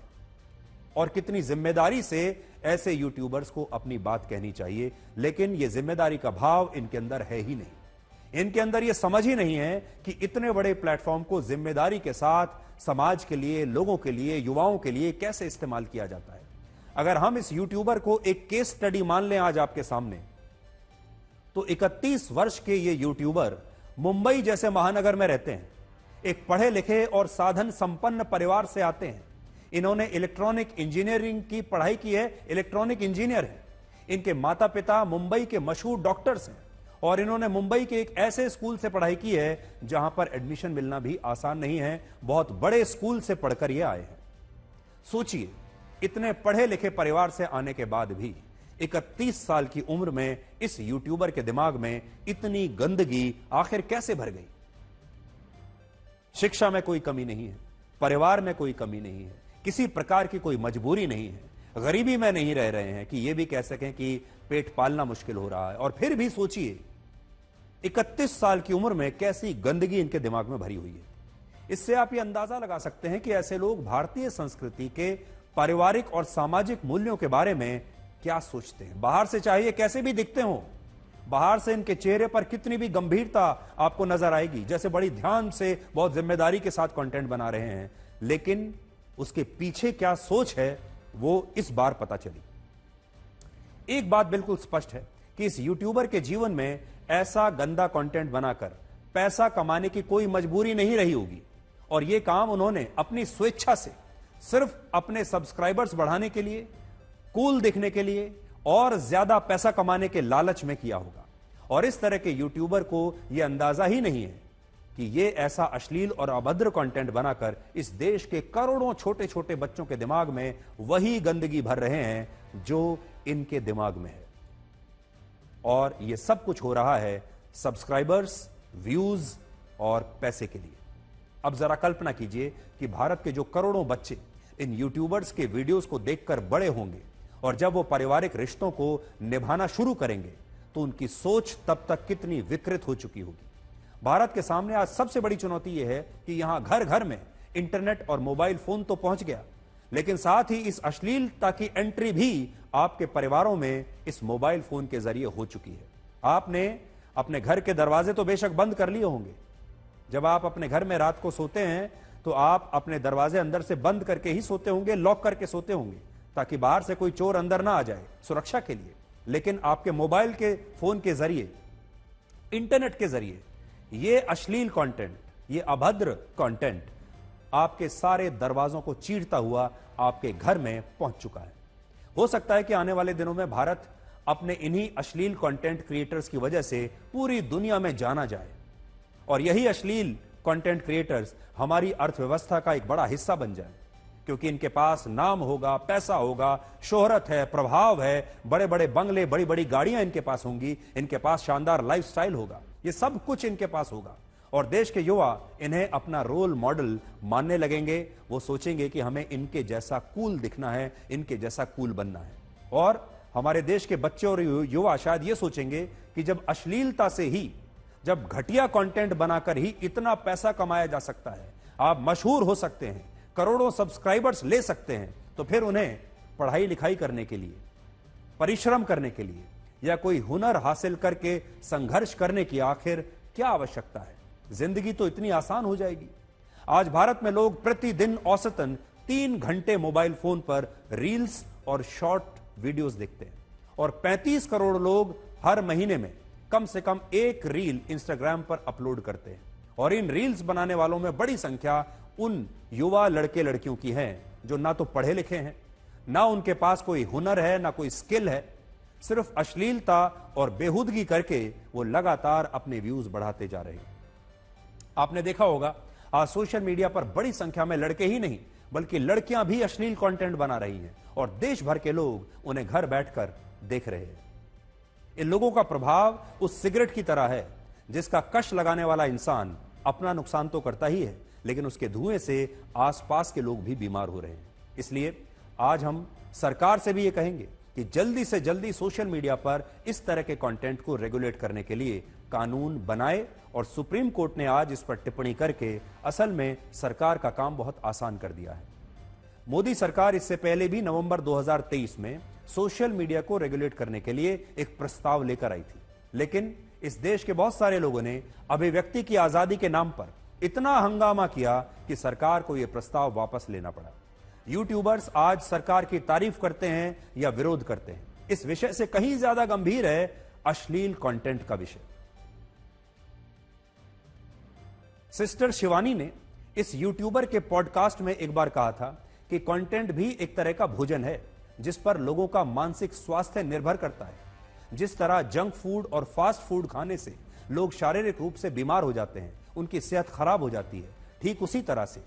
और कितनी जिम्मेदारी से ऐसे यूट्यूबर्स को अपनी बात कहनी चाहिए। लेकिन यह जिम्मेदारी का भाव इनके अंदर है ही नहीं। इनके अंदर यह समझ ही नहीं है कि इतने बड़े प्लेटफॉर्म को जिम्मेदारी के साथ समाज के लिए, लोगों के लिए, युवाओं के लिए कैसे इस्तेमाल किया जाता है। अगर हम इस यूट्यूबर को एक केस स्टडी मान लें आज आपके सामने, तो 31 वर्ष के ये यूट्यूबर मुंबई जैसे महानगर में रहते हैं, एक पढ़े लिखे और साधन संपन्न परिवार से आते हैं। इन्होंने इलेक्ट्रॉनिक इंजीनियरिंग की पढ़ाई की है, इलेक्ट्रॉनिक इंजीनियर हैं। इनके माता पिता मुंबई के मशहूर डॉक्टर्स हैं और इन्होंने मुंबई के एक ऐसे स्कूल से पढ़ाई की है जहां पर एडमिशन मिलना भी आसान नहीं है। बहुत बड़े स्कूल से पढ़कर ये आए हैं। सोचिए, इतने पढ़े लिखे परिवार से आने के बाद भी 31 साल की उम्र में इस यूट्यूबर के दिमाग में इतनी गंदगी आखिर कैसे भर गई? शिक्षा में कोई कमी नहीं है, परिवार में कोई कमी नहीं है, किसी प्रकार की कोई मजबूरी नहीं है, गरीबी में नहीं रह रहे हैं कि यह भी कह सकें कि पेट पालना मुश्किल हो रहा है। और फिर भी सोचिए 31 साल की उम्र में कैसी गंदगी इनके दिमाग में भरी हुई है। इससे आप ये अंदाजा लगा सकते हैं कि ऐसे लोग भारतीय संस्कृति के पारिवारिक और सामाजिक मूल्यों के बारे में क्या सोचते हैं। बाहर से चाहिए कैसे भी दिखते हो, बाहर से इनके चेहरे पर कितनी भी गंभीरता आपको नजर आएगी, जैसे बड़ी ध्यान से बहुत जिम्मेदारी के साथ कंटेंट बना रहे हैं, लेकिन उसके पीछे क्या सोच है वो इस बार पता चली। एक बात बिल्कुल स्पष्ट है कि इस यूट्यूबर के जीवन में ऐसा गंदा कंटेंट बनाकर पैसा कमाने की कोई मजबूरी नहीं रही होगी, और यह काम उन्होंने अपनी स्वेच्छा से सिर्फ अपने सब्सक्राइबर्स बढ़ाने के लिए, कूल दिखने के लिए और ज्यादा पैसा कमाने के लालच में किया होगा। और इस तरह के यूट्यूबर को यह अंदाजा ही नहीं है कि यह ऐसा अश्लील और अभद्र कंटेंट बनाकर इस देश के करोड़ों छोटे छोटे बच्चों के दिमाग में वही गंदगी भर रहे हैं जो इनके दिमाग में है। और यह सब कुछ हो रहा है सब्सक्राइबर्स, व्यूज और पैसे के लिए। अब जरा कल्पना कीजिए कि भारत के जो करोड़ों बच्चे इन यूट्यूबर्स के वीडियोस को देखकर बड़े होंगे और जब वो पारिवारिक रिश्तों को निभाना शुरू करेंगे तो उनकी सोच तब तक कितनी विकृत हो चुकी होगी। भारत के सामने आज सबसे बड़ी चुनौती यह है कि यहां घर घर में इंटरनेट और मोबाइल फोन तो पहुंच गया, लेकिन साथ ही इस अश्लीलता की एंट्री भी आपके परिवारों में इस मोबाइल फोन के जरिए हो चुकी है। आपने अपने घर के दरवाजे तो बेशक बंद कर लिए होंगे। जब आप अपने घर में रात को सोते हैं तो आप अपने दरवाजे अंदर से बंद करके ही सोते होंगे, लॉक करके सोते होंगे, ताकि बाहर से कोई चोर अंदर ना आ जाए, सुरक्षा के लिए। लेकिन आपके मोबाइल के फोन के जरिए, इंटरनेट के जरिए ये अश्लील कंटेंट, ये अभद्र कंटेंट आपके सारे दरवाजों को चीरता हुआ आपके घर में पहुंच चुका है। हो सकता है कि आने वाले दिनों में भारत अपने इन्हीं अश्लील कंटेंट क्रिएटर्स की वजह से पूरी दुनिया में जाना जाए, और यही अश्लील कंटेंट क्रिएटर्स हमारी अर्थव्यवस्था का एक बड़ा हिस्सा बन जाए, क्योंकि इनके पास नाम होगा, पैसा होगा, शोहरत है, प्रभाव है, बड़े बड़े बंगले, बड़ी बड़ी गाड़ियां इनके पास होंगी, इनके पास शानदार लाइफस्टाइल होगा, ये सब कुछ इनके पास होगा। और देश के युवा इन्हें अपना रोल मॉडल मानने लगेंगे। वो सोचेंगे कि हमें इनके जैसा कूल दिखना है, इनके जैसा कूल बनना है। और हमारे देश के बच्चे और युवा शायद ये सोचेंगे कि जब अश्लीलता से ही, जब घटिया कंटेंट बनाकर ही इतना पैसा कमाया जा सकता है, आप मशहूर हो सकते हैं, करोड़ों सब्सक्राइबर्स ले सकते हैं, तो फिर उन्हें पढ़ाई लिखाई करने के लिए, परिश्रम करने के लिए या कोई हुनर हासिल करके संघर्ष करने की आखिर क्या आवश्यकता है? जिंदगी तो इतनी आसान हो जाएगी। आज भारत में लोग प्रतिदिन औसतन 3 घंटे मोबाइल फोन पर रील्स और शॉर्ट वीडियोस देखते हैं, और 35 करोड़ लोग हर महीने में कम से कम एक रील इंस्टाग्राम पर अपलोड करते हैं। और इन रील्स बनाने वालों में बड़ी संख्या उन युवा लड़के लड़कियों की है जो ना तो पढ़े लिखे हैं, ना उनके पास कोई हुनर है, ना कोई स्किल है, सिर्फ अश्लीलता और बेहूदगी करके वो लगातार अपने व्यूज बढ़ाते जा रहे हैं। आपने देखा होगा आज सोशल मीडिया पर बड़ी संख्या में लड़के ही नहीं बल्कि लड़कियां भी अश्लील कंटेंट बना रही हैं, और देश भर के लोग उन्हें घर बैठकर देख रहे हैं। इन लोगों का प्रभाव उस सिगरेट की तरह है जिसका कश लगाने वाला इंसान अपना नुकसान तो करता ही है, लेकिन उसके धुएं से आसपास के लोग भी बीमार हो रहे हैं। इसलिए आज हम सरकार से भी ये कहेंगे कि जल्दी से जल्दी सोशल मीडिया पर इस तरह के कंटेंट को रेगुलेट करने के लिए कानून बनाए, और सुप्रीम कोर्ट ने आज इस पर टिप्पणी करके असल में सरकार का काम बहुत आसान कर दिया है। मोदी सरकार इससे पहले भी नवंबर 2023 में सोशल मीडिया को रेगुलेट करने के लिए एक प्रस्ताव लेकर आई थी, लेकिन इस देश के बहुत सारे लोगों ने अभिव्यक्ति की आजादी के नाम पर इतना हंगामा किया कि सरकार को यह प्रस्ताव वापस लेना पड़ा। यूट्यूबर्स आज सरकार की तारीफ करते हैं या विरोध करते हैं, इस विषय से कहीं ज्यादा गंभीर है अश्लील कंटेंट का विषय। सिस्टर शिवानी ने इस यूट्यूबर के पॉडकास्ट में एक बार कहा था कि कंटेंट भी एक तरह का भोजन है जिस पर लोगों का मानसिक स्वास्थ्य निर्भर करता है। जिस तरह जंक फूड और फास्ट फूड खाने से लोग शारीरिक रूप से बीमार हो जाते हैं, उनकी सेहत खराब हो जाती है, ठीक उसी तरह से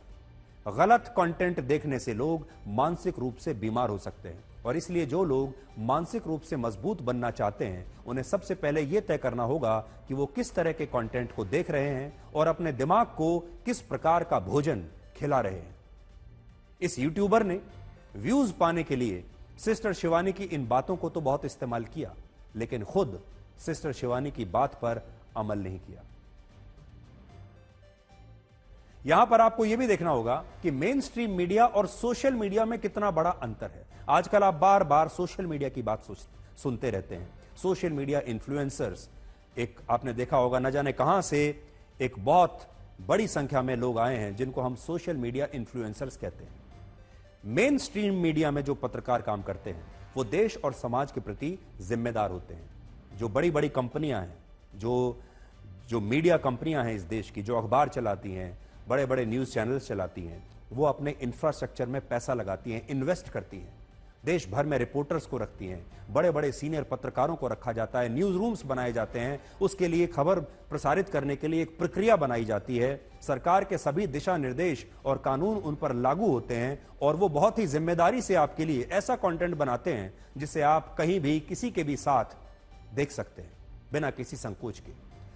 गलत कंटेंट देखने से लोग मानसिक रूप से बीमार हो सकते हैं और इसलिए जो लोग मानसिक रूप से मजबूत बनना चाहते हैं उन्हें सबसे पहले यह तय करना होगा कि वो किस तरह के कंटेंट को देख रहे हैं और अपने दिमाग को किस प्रकार का भोजन खिला रहे हैं। इस यूट्यूबर ने व्यूज पाने के लिए सिस्टर शिवानी की इन बातों को तो बहुत इस्तेमाल किया, लेकिन खुद सिस्टर शिवानी की बात पर अमल नहीं किया। यहां पर आपको यह भी देखना होगा कि मेन स्ट्रीम मीडिया और सोशल मीडिया में कितना बड़ा अंतर है। आजकल आप बार बार सोशल मीडिया की बात सुनते रहते हैं। सोशल मीडिया इन्फ्लुएंसर्स, एक आपने देखा होगा न जाने कहां से एक बहुत बड़ी संख्या में लोग आए हैं जिनको हम सोशल मीडिया इन्फ्लुएंसर्स कहते हैं। मेन स्ट्रीम मीडिया में जो पत्रकार काम करते हैं वो देश और समाज के प्रति जिम्मेदार होते हैं। जो बड़ी बड़ी कंपनियां हैं, जो मीडिया कंपनियां हैं इस देश की, जो अखबार चलाती हैं, बड़े बड़े न्यूज चैनल्स चलाती हैं, वो अपने इंफ्रास्ट्रक्चर में पैसा लगाती हैं, इन्वेस्ट करती हैं, देश भर में रिपोर्टर्स को रखती हैं, बड़े बड़े सीनियर पत्रकारों को रखा जाता है, न्यूज रूम्स बनाए जाते हैं, उसके लिए खबर प्रसारित करने के लिए एक प्रक्रिया बनाई जाती है, सरकार के सभी दिशा निर्देश और कानून उन पर लागू होते हैं और वो बहुत ही जिम्मेदारी से आपके लिए ऐसा कंटेंट बनाते हैं जिसे आप कहीं भी किसी के भी साथ देख सकते हैं बिना किसी संकोच के।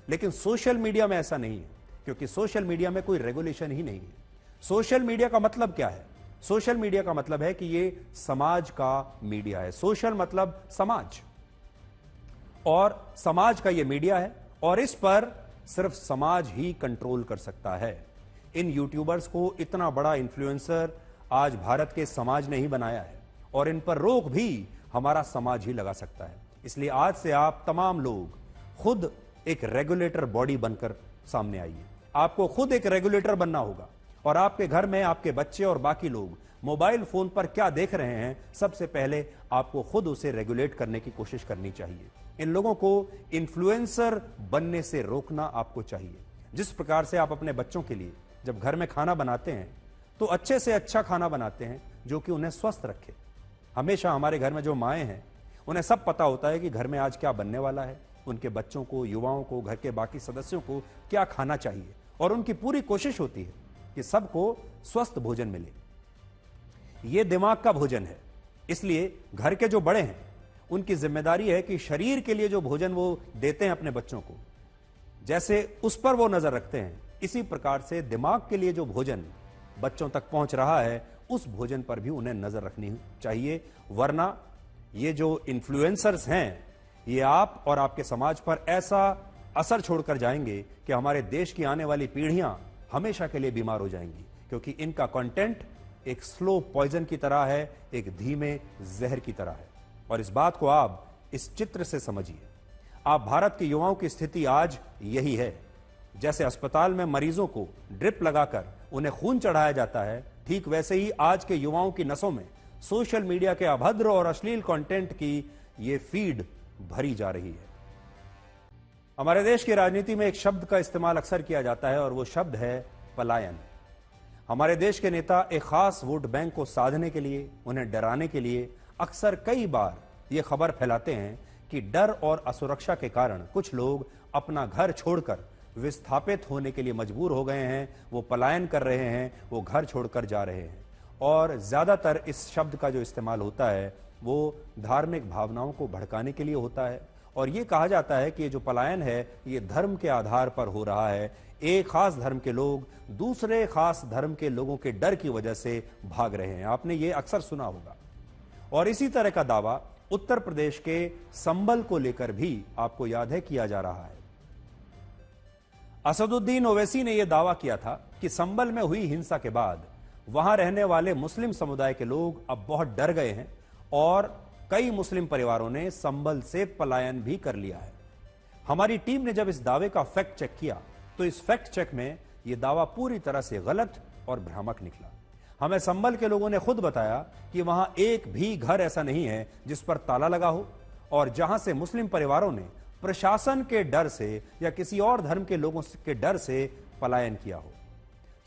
लेकिन सोशल मीडिया में ऐसा नहीं है, क्योंकि सोशल मीडिया में कोई रेगुलेशन ही नहीं है। सोशल मीडिया का मतलब क्या है? सोशल मीडिया का मतलब है कि ये समाज का मीडिया है। सोशल मतलब समाज, और समाज का ये मीडिया है और इस पर सिर्फ समाज ही कंट्रोल कर सकता है। इन यूट्यूबर्स को इतना बड़ा इन्फ्लुएंसर आज भारत के समाज ने ही बनाया है और इन पर रोक भी हमारा समाज ही लगा सकता है। इसलिए आज से आप तमाम लोग खुद एक रेगुलेटर बॉडी बनकर सामने आइए। आपको खुद एक रेगुलेटर बनना होगा और आपके घर में आपके बच्चे और बाकी लोग मोबाइल फोन पर क्या देख रहे हैं, सबसे पहले आपको खुद उसे रेगुलेट करने की कोशिश करनी चाहिए। इन लोगों को इन्फ्लुएंसर बनने से रोकना आपको चाहिए। जिस प्रकार से आप अपने बच्चों के लिए जब घर में खाना बनाते हैं तो अच्छे से अच्छा खाना बनाते हैं जो कि उन्हें स्वस्थ रखे। हमेशा हमारे घर में जो माएं हैं उन्हें सब पता होता है कि घर में आज क्या बनने वाला है, उनके बच्चों को, युवाओं को, घर के बाकी सदस्यों को क्या खाना चाहिए और उनकी पूरी कोशिश होती है कि सबको स्वस्थ भोजन मिले। यह दिमाग का भोजन है, इसलिए घर के जो बड़े हैं उनकी जिम्मेदारी है कि शरीर के लिए जो भोजन वो देते हैं अपने बच्चों को, जैसे उस पर वो नजर रखते हैं, इसी प्रकार से दिमाग के लिए जो भोजन बच्चों तक पहुंच रहा है उस भोजन पर भी उन्हें नजर रखनी चाहिए। वरना ये जो इन्फ्लुएंसर्स हैं ये आप और आपके समाज पर ऐसा असर छोड़कर जाएंगे कि हमारे देश की आने वाली पीढ़ियां हमेशा के लिए बीमार हो जाएंगी, क्योंकि इनका कंटेंट एक स्लो पॉइजन की तरह है, एक धीमे जहर की तरह है। और इस बात को आप इस चित्र से समझिए। आप भारत के युवाओं की स्थिति आज यही है। जैसे अस्पताल में मरीजों को ड्रिप लगाकर उन्हें खून चढ़ाया जाता है, ठीक वैसे ही आज के युवाओं की नसों में सोशल मीडिया के अभद्र और अश्लील कंटेंट की ये फीड भरी जा रही है। हमारे देश की राजनीति में एक शब्द का इस्तेमाल अक्सर किया जाता है और वो शब्द है पलायन। हमारे देश के नेता एक खास वोट बैंक को साधने के लिए, उन्हें डराने के लिए अक्सर कई बार ये खबर फैलाते हैं कि डर और असुरक्षा के कारण कुछ लोग अपना घर छोड़कर विस्थापित होने के लिए मजबूर हो गए हैं, वो पलायन कर रहे हैं, वो घर छोड़कर जा रहे हैं। और ज्यादातर इस शब्द का जो इस्तेमाल होता है वो धार्मिक भावनाओं को भड़काने के लिए होता है और ये कहा जाता है कि ये जो पलायन है ये धर्म के आधार पर हो रहा है। एक खास धर्म के लोग दूसरे खास धर्म के लोगों के डर की वजह से भाग रहे हैं। आपने ये अक्सर सुना होगा। और इसी तरह का दावा उत्तर प्रदेश के संबल को लेकर भी आपको याद है किया जा रहा है। असदुद्दीन ओवैसी ने यह दावा किया था कि संबल में हुई हिंसा के बाद वहां रहने वाले मुस्लिम समुदाय के लोग अब बहुत डर गए हैं और कई मुस्लिम परिवारों ने संबल से पलायन भी कर लिया है। हमारी टीम ने जब इस दावे का फैक्ट चेक किया तो इस फैक्ट चेक में यह दावा पूरी तरह से गलत और भ्रामक निकला। हमें संबल के लोगों ने खुद बताया कि वहां एक भी घर ऐसा नहीं है जिस पर ताला लगा हो और जहां से मुस्लिम परिवारों ने प्रशासन के डर से या किसी और धर्म के लोगों के डर से पलायन किया हो।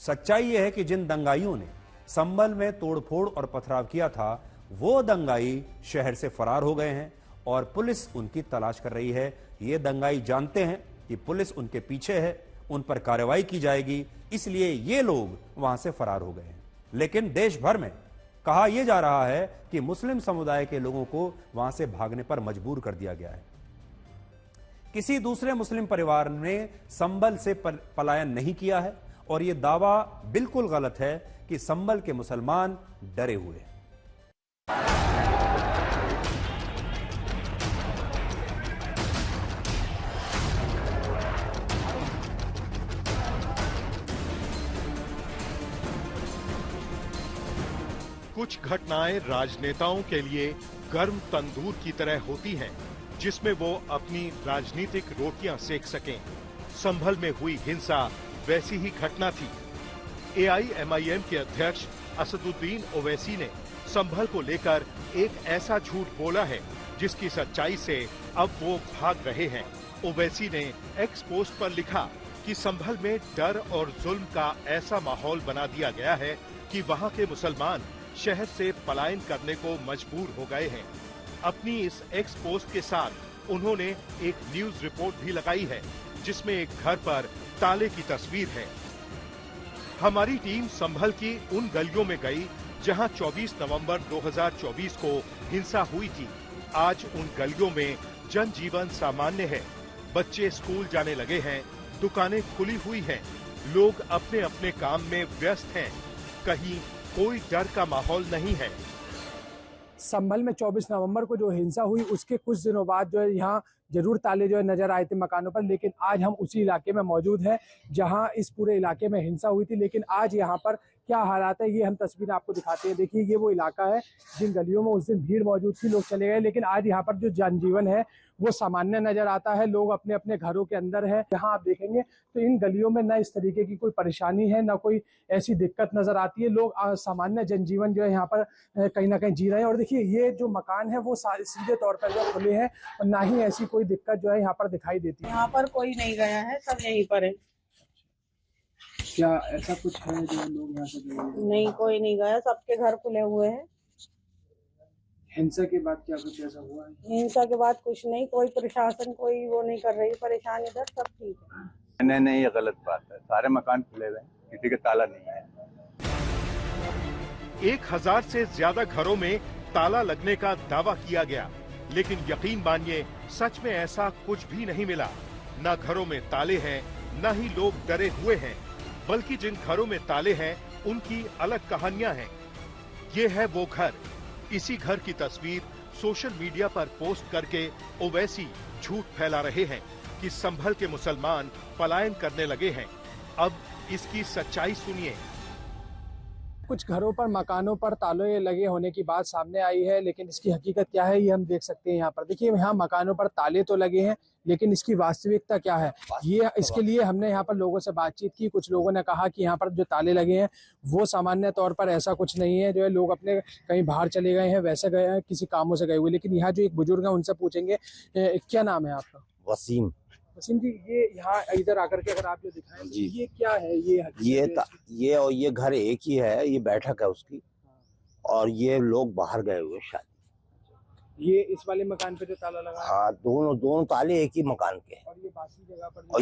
सच्चाई यह है कि जिन दंगाइयों ने संबल में तोड़फोड़ और पथराव किया था वो दंगाई शहर से फरार हो गए हैं और पुलिस उनकी तलाश कर रही है। ये दंगाई जानते हैं कि पुलिस उनके पीछे है, उन पर कार्रवाई की जाएगी, इसलिए ये लोग वहां से फरार हो गए हैं। लेकिन देश भर में कहा यह जा रहा है कि मुस्लिम समुदाय के लोगों को वहां से भागने पर मजबूर कर दिया गया है। किसी दूसरे मुस्लिम परिवार ने संभल से पलायन नहीं किया है और यह दावा बिल्कुल गलत है कि संभल के मुसलमान डरे हुए हैं। कुछ घटनाएं राजनेताओं के लिए गर्म तंदूर की तरह होती हैं, जिसमें वो अपनी राजनीतिक रोटियां सेक सकें। संभल में हुई हिंसा वैसी ही घटना थी। AIMIM के अध्यक्ष असदुद्दीन ओवैसी ने संभल को लेकर एक ऐसा झूठ बोला है जिसकी सच्चाई से अब वो भाग रहे हैं। ओवैसी ने एक्स पोस्ट पर लिखा कि संभल में डर और जुल्म का ऐसा माहौल बना दिया गया है कि वहां के मुसलमान शहर से पलायन करने को मजबूर हो गए हैं। अपनी इस एक्स पोस्ट के साथ उन्होंने एक न्यूज रिपोर्ट भी लगाई है जिसमें एक घर पर ताले की तस्वीर है। हमारी टीम संभल की उन गलियों में गई जहां 24 नवंबर 2024 को हिंसा हुई थी। आज उन गलियों में जनजीवन सामान्य है। बच्चे स्कूल जाने लगे हैं, दुकानें खुली हुई हैं, लोग अपने अपने काम में व्यस्त हैं। कहीं कोई डर का माहौल नहीं है। संभल में 24 नवंबर को जो हिंसा हुई उसके कुछ दिनों बाद जो है यहाँ जरूर ताले जो है नजर आए थे मकानों पर, लेकिन आज हम उसी इलाके में मौजूद हैं जहां इस पूरे इलाके में हिंसा हुई थी। लेकिन आज यहाँ पर क्या हालात है ये हम तस्वीर आपको दिखाते हैं। देखिए ये वो इलाका है जिन गलियों में उस दिन भीड़ मौजूद थी, लोग चले गए, लेकिन आज यहाँ पर जो जनजीवन है वो सामान्य नजर आता है। लोग अपने अपने घरों के अंदर है। यहाँ आप देखेंगे तो इन गलियों में न इस तरीके की कोई परेशानी है, न कोई ऐसी दिक्कत नजर आती है। लोग सामान्य जनजीवन जो है यहाँ पर कहीं ना कहीं जी रहे हैं। और देखिए ये जो मकान है वो सीधे तौर पर जो खुले हैं और ना ही ऐसी कोई दिक्कत जो है यहाँ पर दिखाई देती है। यहाँ पर कोई नहीं गया है, सब यहीं पर है। क्या ऐसा कुछ है जो लोग यहाँ से नहीं, कोई नहीं गया, सबके घर खुले हुए हैं। हिंसा के बाद क्या कुछ ऐसा हुआ है? हिंसा के बाद कुछ नहीं, कोई प्रशासन कोई वो नहीं कर रही परेशान, इधर सब ठीक है। नहीं, ये गलत बात है। सारे मकान खुले हुए हैं, किसी का ताला नहीं है। 1000 से ज्यादा घरों में ताला लगने का दावा किया गया, लेकिन यकीन मानिए सच में ऐसा कुछ भी नहीं मिला। न घरों में ताले हैं, न ही लोग डरे हुए हैं, बल्कि जिन घरों में ताले हैं उनकी अलग कहानियां हैं। ये है वो घर। इसी घर की तस्वीर सोशल मीडिया पर पोस्ट करके ओवैसी झूठ फैला रहे हैं कि संभल के मुसलमान पलायन करने लगे हैं। अब इसकी सच्चाई सुनिए। कुछ घरों पर मकानों पर ताले लगे होने की बात सामने आई है, लेकिन इसकी हकीकत क्या है ये हम देख सकते हैं। यहाँ पर देखिए, यहाँ मकानों पर ताले तो लगे हैं, लेकिन इसकी वास्तविकता क्या है ये इसके लिए हमने यहाँ पर लोगों से बातचीत की। कुछ लोगों ने कहा कि यहाँ पर जो ताले लगे हैं वो सामान्य तौर पर ऐसा कुछ नहीं है, जो है लोग अपने कहीं बाहर चले गए हैं, वैसे गए हैं, किसी कामों से गए हुए। लेकिन यहाँ जो एक बुजुर्ग है उनसे पूछेंगे। क्या नाम है आपका? वसीम। वसीम जी, ये यहाँ इधर आकर के अगर आप जो दिखाएं जी, ये क्या है? ये और ये घर एक ही है, ये बैठक है उसकी, और ये लोग बाहर गए हुए शायद। ये इस वाले मकान पे जो ताला लगा? हाँ, दोनों ताले एक ही मकान के। और ये बाकी जगह पर? और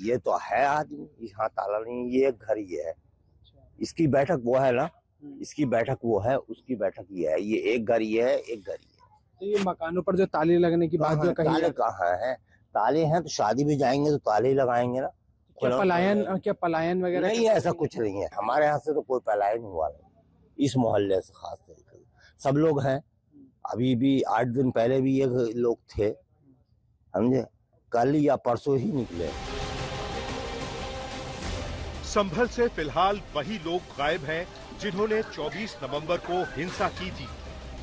ये तो है आदमी, यहाँ ताला नहीं, ये घर ये है। इसकी बैठक वो है ना, इसकी बैठक वो है, उसकी बैठक ये है। ये एक घर ये है, एक घर ये है। तो ये मकानों पर जो ताले लगने की बात जो कही, ताले कहाँ है? ताले हैं तो शादी में जाएंगे तो ताले ही लगाएंगे ना। क्या पलायन वगैरह? नहीं, ऐसा कुछ नहीं है। हमारे यहाँ से तो कोई पलायन हुआ नहीं, इस मोहल्ले से खास तरीके से सब लोग हैं। अभी भी 8 दिन पहले भी ये लोग थे, समझे, कल या परसों ही निकले। संभल से फिलहाल वही लोग गायब हैं जिन्होंने 24 नवंबर को हिंसा की थी।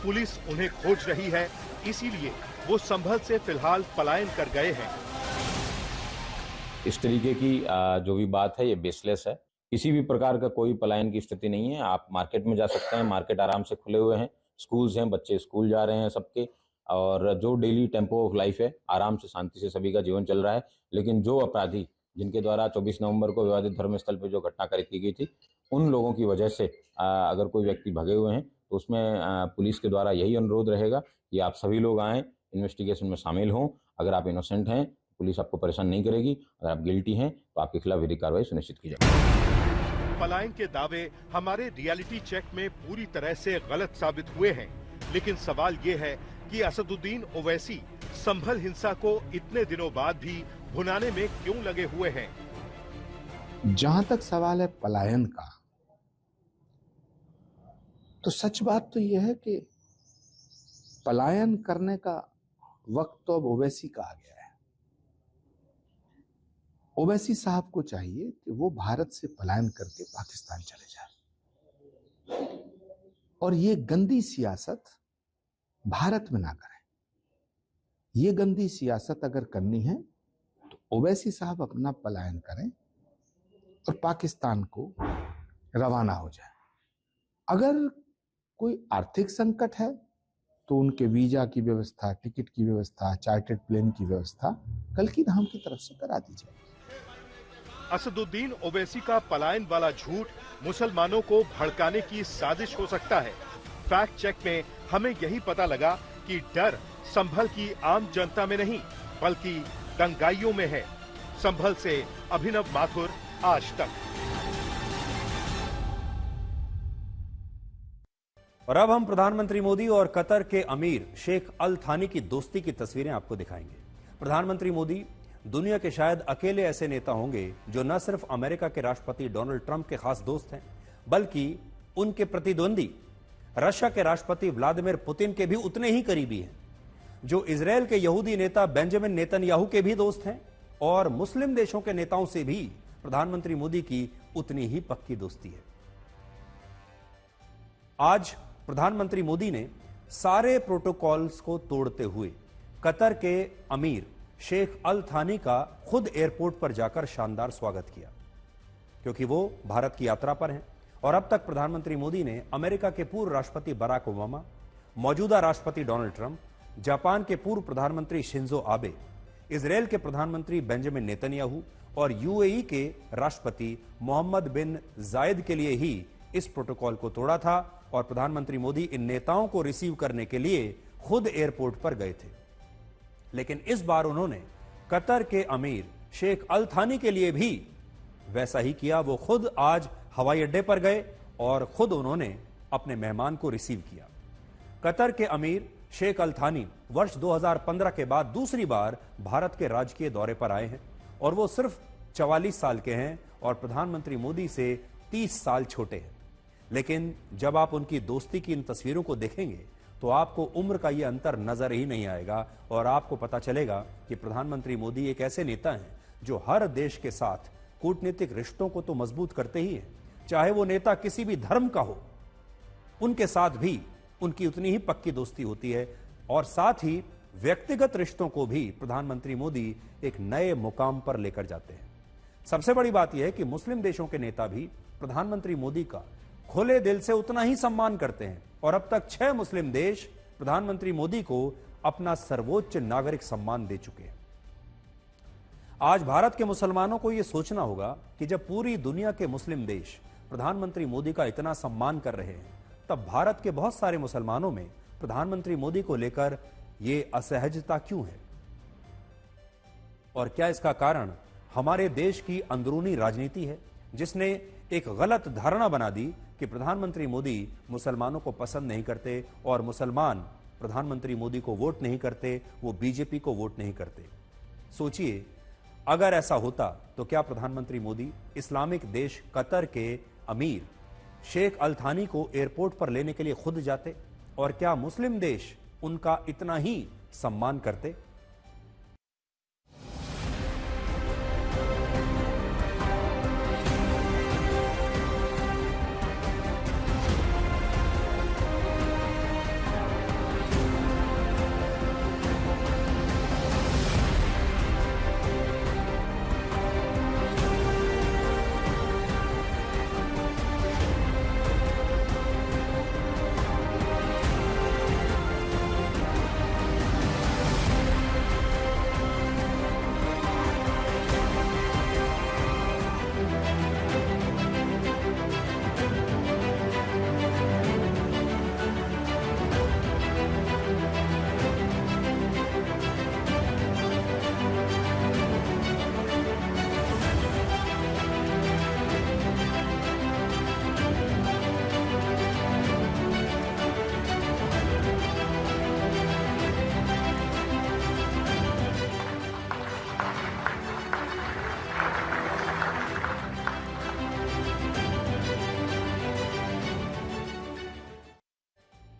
पुलिस उन्हें खोज रही है, इसीलिए वो संभल से फिलहाल पलायन कर गए हैं। इस तरीके की जो भी बात है ये बेसलेस है। किसी भी प्रकार का कोई पलायन की स्थिति नहीं है। आप मार्केट में जा सकते हैं, मार्केट आराम से खुले हुए हैं, स्कूल्स हैं, बच्चे स्कूल जा रहे हैं सबके, और जो डेली टेम्पो ऑफ लाइफ है आराम से शांति से सभी का जीवन चल रहा है। लेकिन जो अपराधी जिनके द्वारा 24 नवंबर को विवादित धर्मस्थल पर जो घटना की गई थी, उन लोगों की वजह से अगर कोई व्यक्ति भगे हुए हैं तो उसमें पुलिस के द्वारा यही अनुरोध रहेगा कि आप सभी लोग आएँ, इन्वेस्टिगेशन में शामिल हों। अगर आप इनोसेंट हैं पुलिस आपको परेशान नहीं करेगी, अगर आप गिल्टी हैं तो आपके खिलाफ विधिक कार्रवाई सुनिश्चित की जाएगी। पलायन के दावे हमारे रियलिटी चेक में पूरी तरह से गलत साबित हुए हैं, लेकिन सवाल ये है कि असदुद्दीन ओवैसी संभल हिंसा को इतने दिनों बाद भी भुनाने में क्यों लगे हुए हैं। जहां तक सवाल है पलायन का, तो सच बात तो यह है कि पलायन करने का वक्त तो अब ओवैसी का आ गया है। ओवैसी साहब को चाहिए कि वो भारत से पलायन करके पाकिस्तान चले जाए और ये गंदी सियासत भारत में ना करें। ये गंदी सियासत अगर करनी है तो ओवैसी साहब अपना पलायन करें और पाकिस्तान को रवाना हो जाए। अगर कोई आर्थिक संकट है तो उनके वीजा की व्यवस्था, टिकट की व्यवस्था, चार्टर्ड प्लेन की व्यवस्था कल्कि धाम की तरफ से करा दी जाए। असदुद्दीन ओवैसी का पलायन वाला झूठ मुसलमानों को भड़काने की साजिश हो सकता है। फैक्ट चेक में हमें यही पता लगा कि डर संभल की आम जनता में नहीं बल्कि दंगाइयों में है। संभल से अभिनव माथुर, आज तक। और अब हम प्रधानमंत्री मोदी और कतर के अमीर शेख अल थानी की दोस्ती की तस्वीरें आपको दिखाएंगे। प्रधानमंत्री मोदी दुनिया के शायद अकेले ऐसे नेता होंगे जो न सिर्फ अमेरिका के राष्ट्रपति डोनाल्ड ट्रंप के खास दोस्त हैं, बल्कि उनके प्रतिद्वंदी रशिया के राष्ट्रपति व्लादिमीर पुतिन के भी उतने ही करीबी हैं, जो इजरायल के यहूदी नेता बेंजामिन नेतन्याहू के भी दोस्त हैं और मुस्लिम देशों के नेताओं से भी प्रधानमंत्री मोदी की उतनी ही पक्की दोस्ती है। आज प्रधानमंत्री मोदी ने सारे प्रोटोकॉल्स को तोड़ते हुए कतर के अमीर शेख अल थानी का खुद एयरपोर्ट पर जाकर शानदार स्वागत किया, क्योंकि वो भारत की यात्रा पर हैं। और अब तक प्रधानमंत्री मोदी ने अमेरिका के पूर्व राष्ट्रपति बराक ओबामा, मौजूदा राष्ट्रपति डोनाल्ड ट्रंप, जापान के पूर्व प्रधानमंत्री शिंजो आबे, इजरायल के प्रधानमंत्री बेंजामिन नेतन्याहू और यूएई के राष्ट्रपति मोहम्मद बिन जायद के लिए ही इस प्रोटोकॉल को तोड़ा था और प्रधानमंत्री मोदी इन नेताओं को रिसीव करने के लिए खुद एयरपोर्ट पर गए थे। लेकिन इस बार उन्होंने कतर के अमीर शेख अल थानी के लिए भी वैसा ही किया। वो खुद आज हवाई अड्डे पर गए और खुद उन्होंने अपने मेहमान को रिसीव किया। कतर के अमीर शेख अल थानी वर्ष 2015 के बाद दूसरी बार भारत के राजकीय दौरे पर आए हैं और वो सिर्फ 44 साल के हैं और प्रधानमंत्री मोदी से 30 साल छोटे हैं। लेकिन जब आप उनकी दोस्ती की इन तस्वीरों को देखेंगे तो आपको उम्र का यह अंतर नजर ही नहीं आएगा और आपको पता चलेगा कि प्रधानमंत्री मोदी एक ऐसे नेता हैं जो हर देश के साथ कूटनीतिक रिश्तों को तो मजबूत करते ही हैं, चाहे वो नेता किसी भी धर्म का हो, उनके साथ भी उनकी उतनी ही पक्की दोस्ती होती है और साथ ही व्यक्तिगत रिश्तों को भी प्रधानमंत्री मोदी एक नए मुकाम पर लेकर जाते हैं। सबसे बड़ी बात यह है कि मुस्लिम देशों के नेता भी प्रधानमंत्री मोदी का खुले दिल से उतना ही सम्मान करते हैं और अब तक 6 मुस्लिम देश प्रधानमंत्री मोदी को अपना सर्वोच्च नागरिक सम्मान दे चुके हैं। आज भारत के मुसलमानों को यह सोचना होगा कि जब पूरी दुनिया के मुस्लिम देश प्रधानमंत्री मोदी का इतना सम्मान कर रहे हैं, तब भारत के बहुत सारे मुसलमानों में प्रधानमंत्री मोदी को लेकर यह असहजता क्यों है? और क्या इसका कारण हमारे देश की अंदरूनी राजनीति है, जिसने एक गलत धारणा बना दी कि प्रधानमंत्री मोदी मुसलमानों को पसंद नहीं करते और मुसलमान प्रधानमंत्री मोदी को वोट नहीं करते, वो बीजेपी को वोट नहीं करते। सोचिए, अगर ऐसा होता तो क्या प्रधानमंत्री मोदी इस्लामिक देश कतर के अमीर शेख अल थानी को एयरपोर्ट पर लेने के लिए खुद जाते और क्या मुस्लिम देश उनका इतना ही सम्मान करते?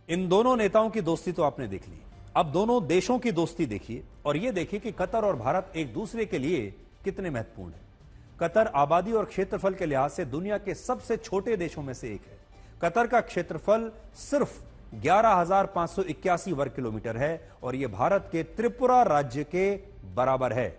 इन दोनों नेताओं की दोस्ती तो आपने देख ली, अब दोनों देशों की दोस्ती देखिए और यह देखिए कि कतर और भारत एक दूसरे के लिए कितने महत्वपूर्ण हैं। कतर आबादी और क्षेत्रफल के लिहाज से दुनिया के सबसे छोटे देशों में से एक है। कतर का क्षेत्रफल सिर्फ 11,581 वर्ग किलोमीटर है और यह भारत के त्रिपुरा राज्य के बराबर है।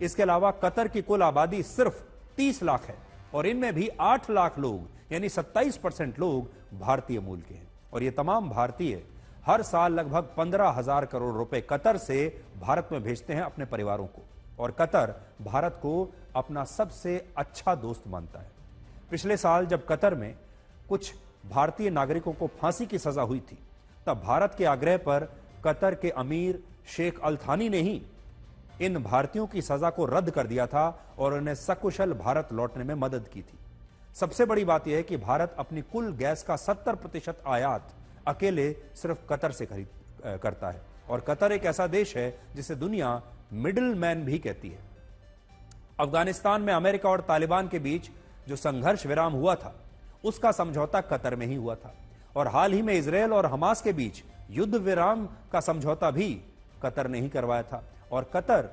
इसके अलावा कतर की कुल आबादी सिर्फ 30 लाख है और इनमें भी 8 लाख लोग यानी 27% लोग भारतीय मूल के हैं और ये तमाम भारतीय हर साल लगभग 15,000 करोड़ रुपए कतर से भारत में भेजते हैं अपने परिवारों को और कतर भारत को अपना सबसे अच्छा दोस्त मानता है। पिछले साल जब कतर में कुछ भारतीय नागरिकों को फांसी की सजा हुई थी तब भारत के आग्रह पर कतर के अमीर शेख अल थानी ने ही इन भारतीयों की सजा को रद्द कर दिया था और उन्हें सकुशल भारत लौटने में मदद की थी। सबसे बड़ी बात यह है कि भारत अपनी कुल गैस का 70% आयात अकेले सिर्फ कतर से करता है और कतर एक ऐसा देश है जिसे दुनिया मिडिल मैन भी कहती है। अफगानिस्तान में अमेरिका और तालिबान के बीच जो संघर्ष विराम हुआ था उसका समझौता कतर में ही हुआ था और हाल ही में इजरायल और हमास के बीच युद्ध विराम का समझौता भी कतर ने ही करवाया था और कतर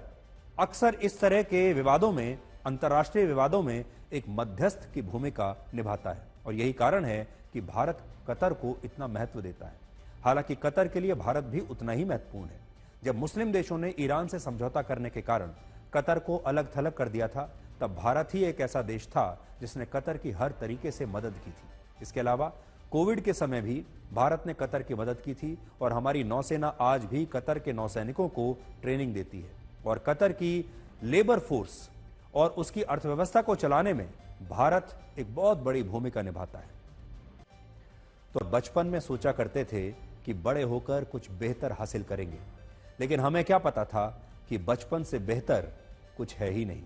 अक्सर इस तरह के विवादों में, अंतर्राष्ट्रीय विवादों में एक मध्यस्थ की भूमिका निभाता है और यही कारण है कि भारत कतर को इतना महत्व देता है। हालांकि कतर के लिए भारत भी उतना ही महत्वपूर्ण है। जब मुस्लिम देशों ने ईरान से समझौता करने के कारण कतर को अलग थलग कर दिया था तब भारत ही एक ऐसा देश था जिसने कतर की हर तरीके से मदद की थी। इसके अलावा कोविड के समय भी भारत ने कतर की मदद की थी और हमारी नौसेना आज भी कतर के नौसैनिकों को ट्रेनिंग देती है और कतर की लेबर फोर्स और उसकी अर्थव्यवस्था को चलाने में भारत एक बहुत बड़ी भूमिका निभाता है। तो बचपन में सोचा करते थे कि बड़े होकर कुछ बेहतर हासिल करेंगे, लेकिन हमें क्या पता था कि बचपन से बेहतर कुछ है ही नहीं।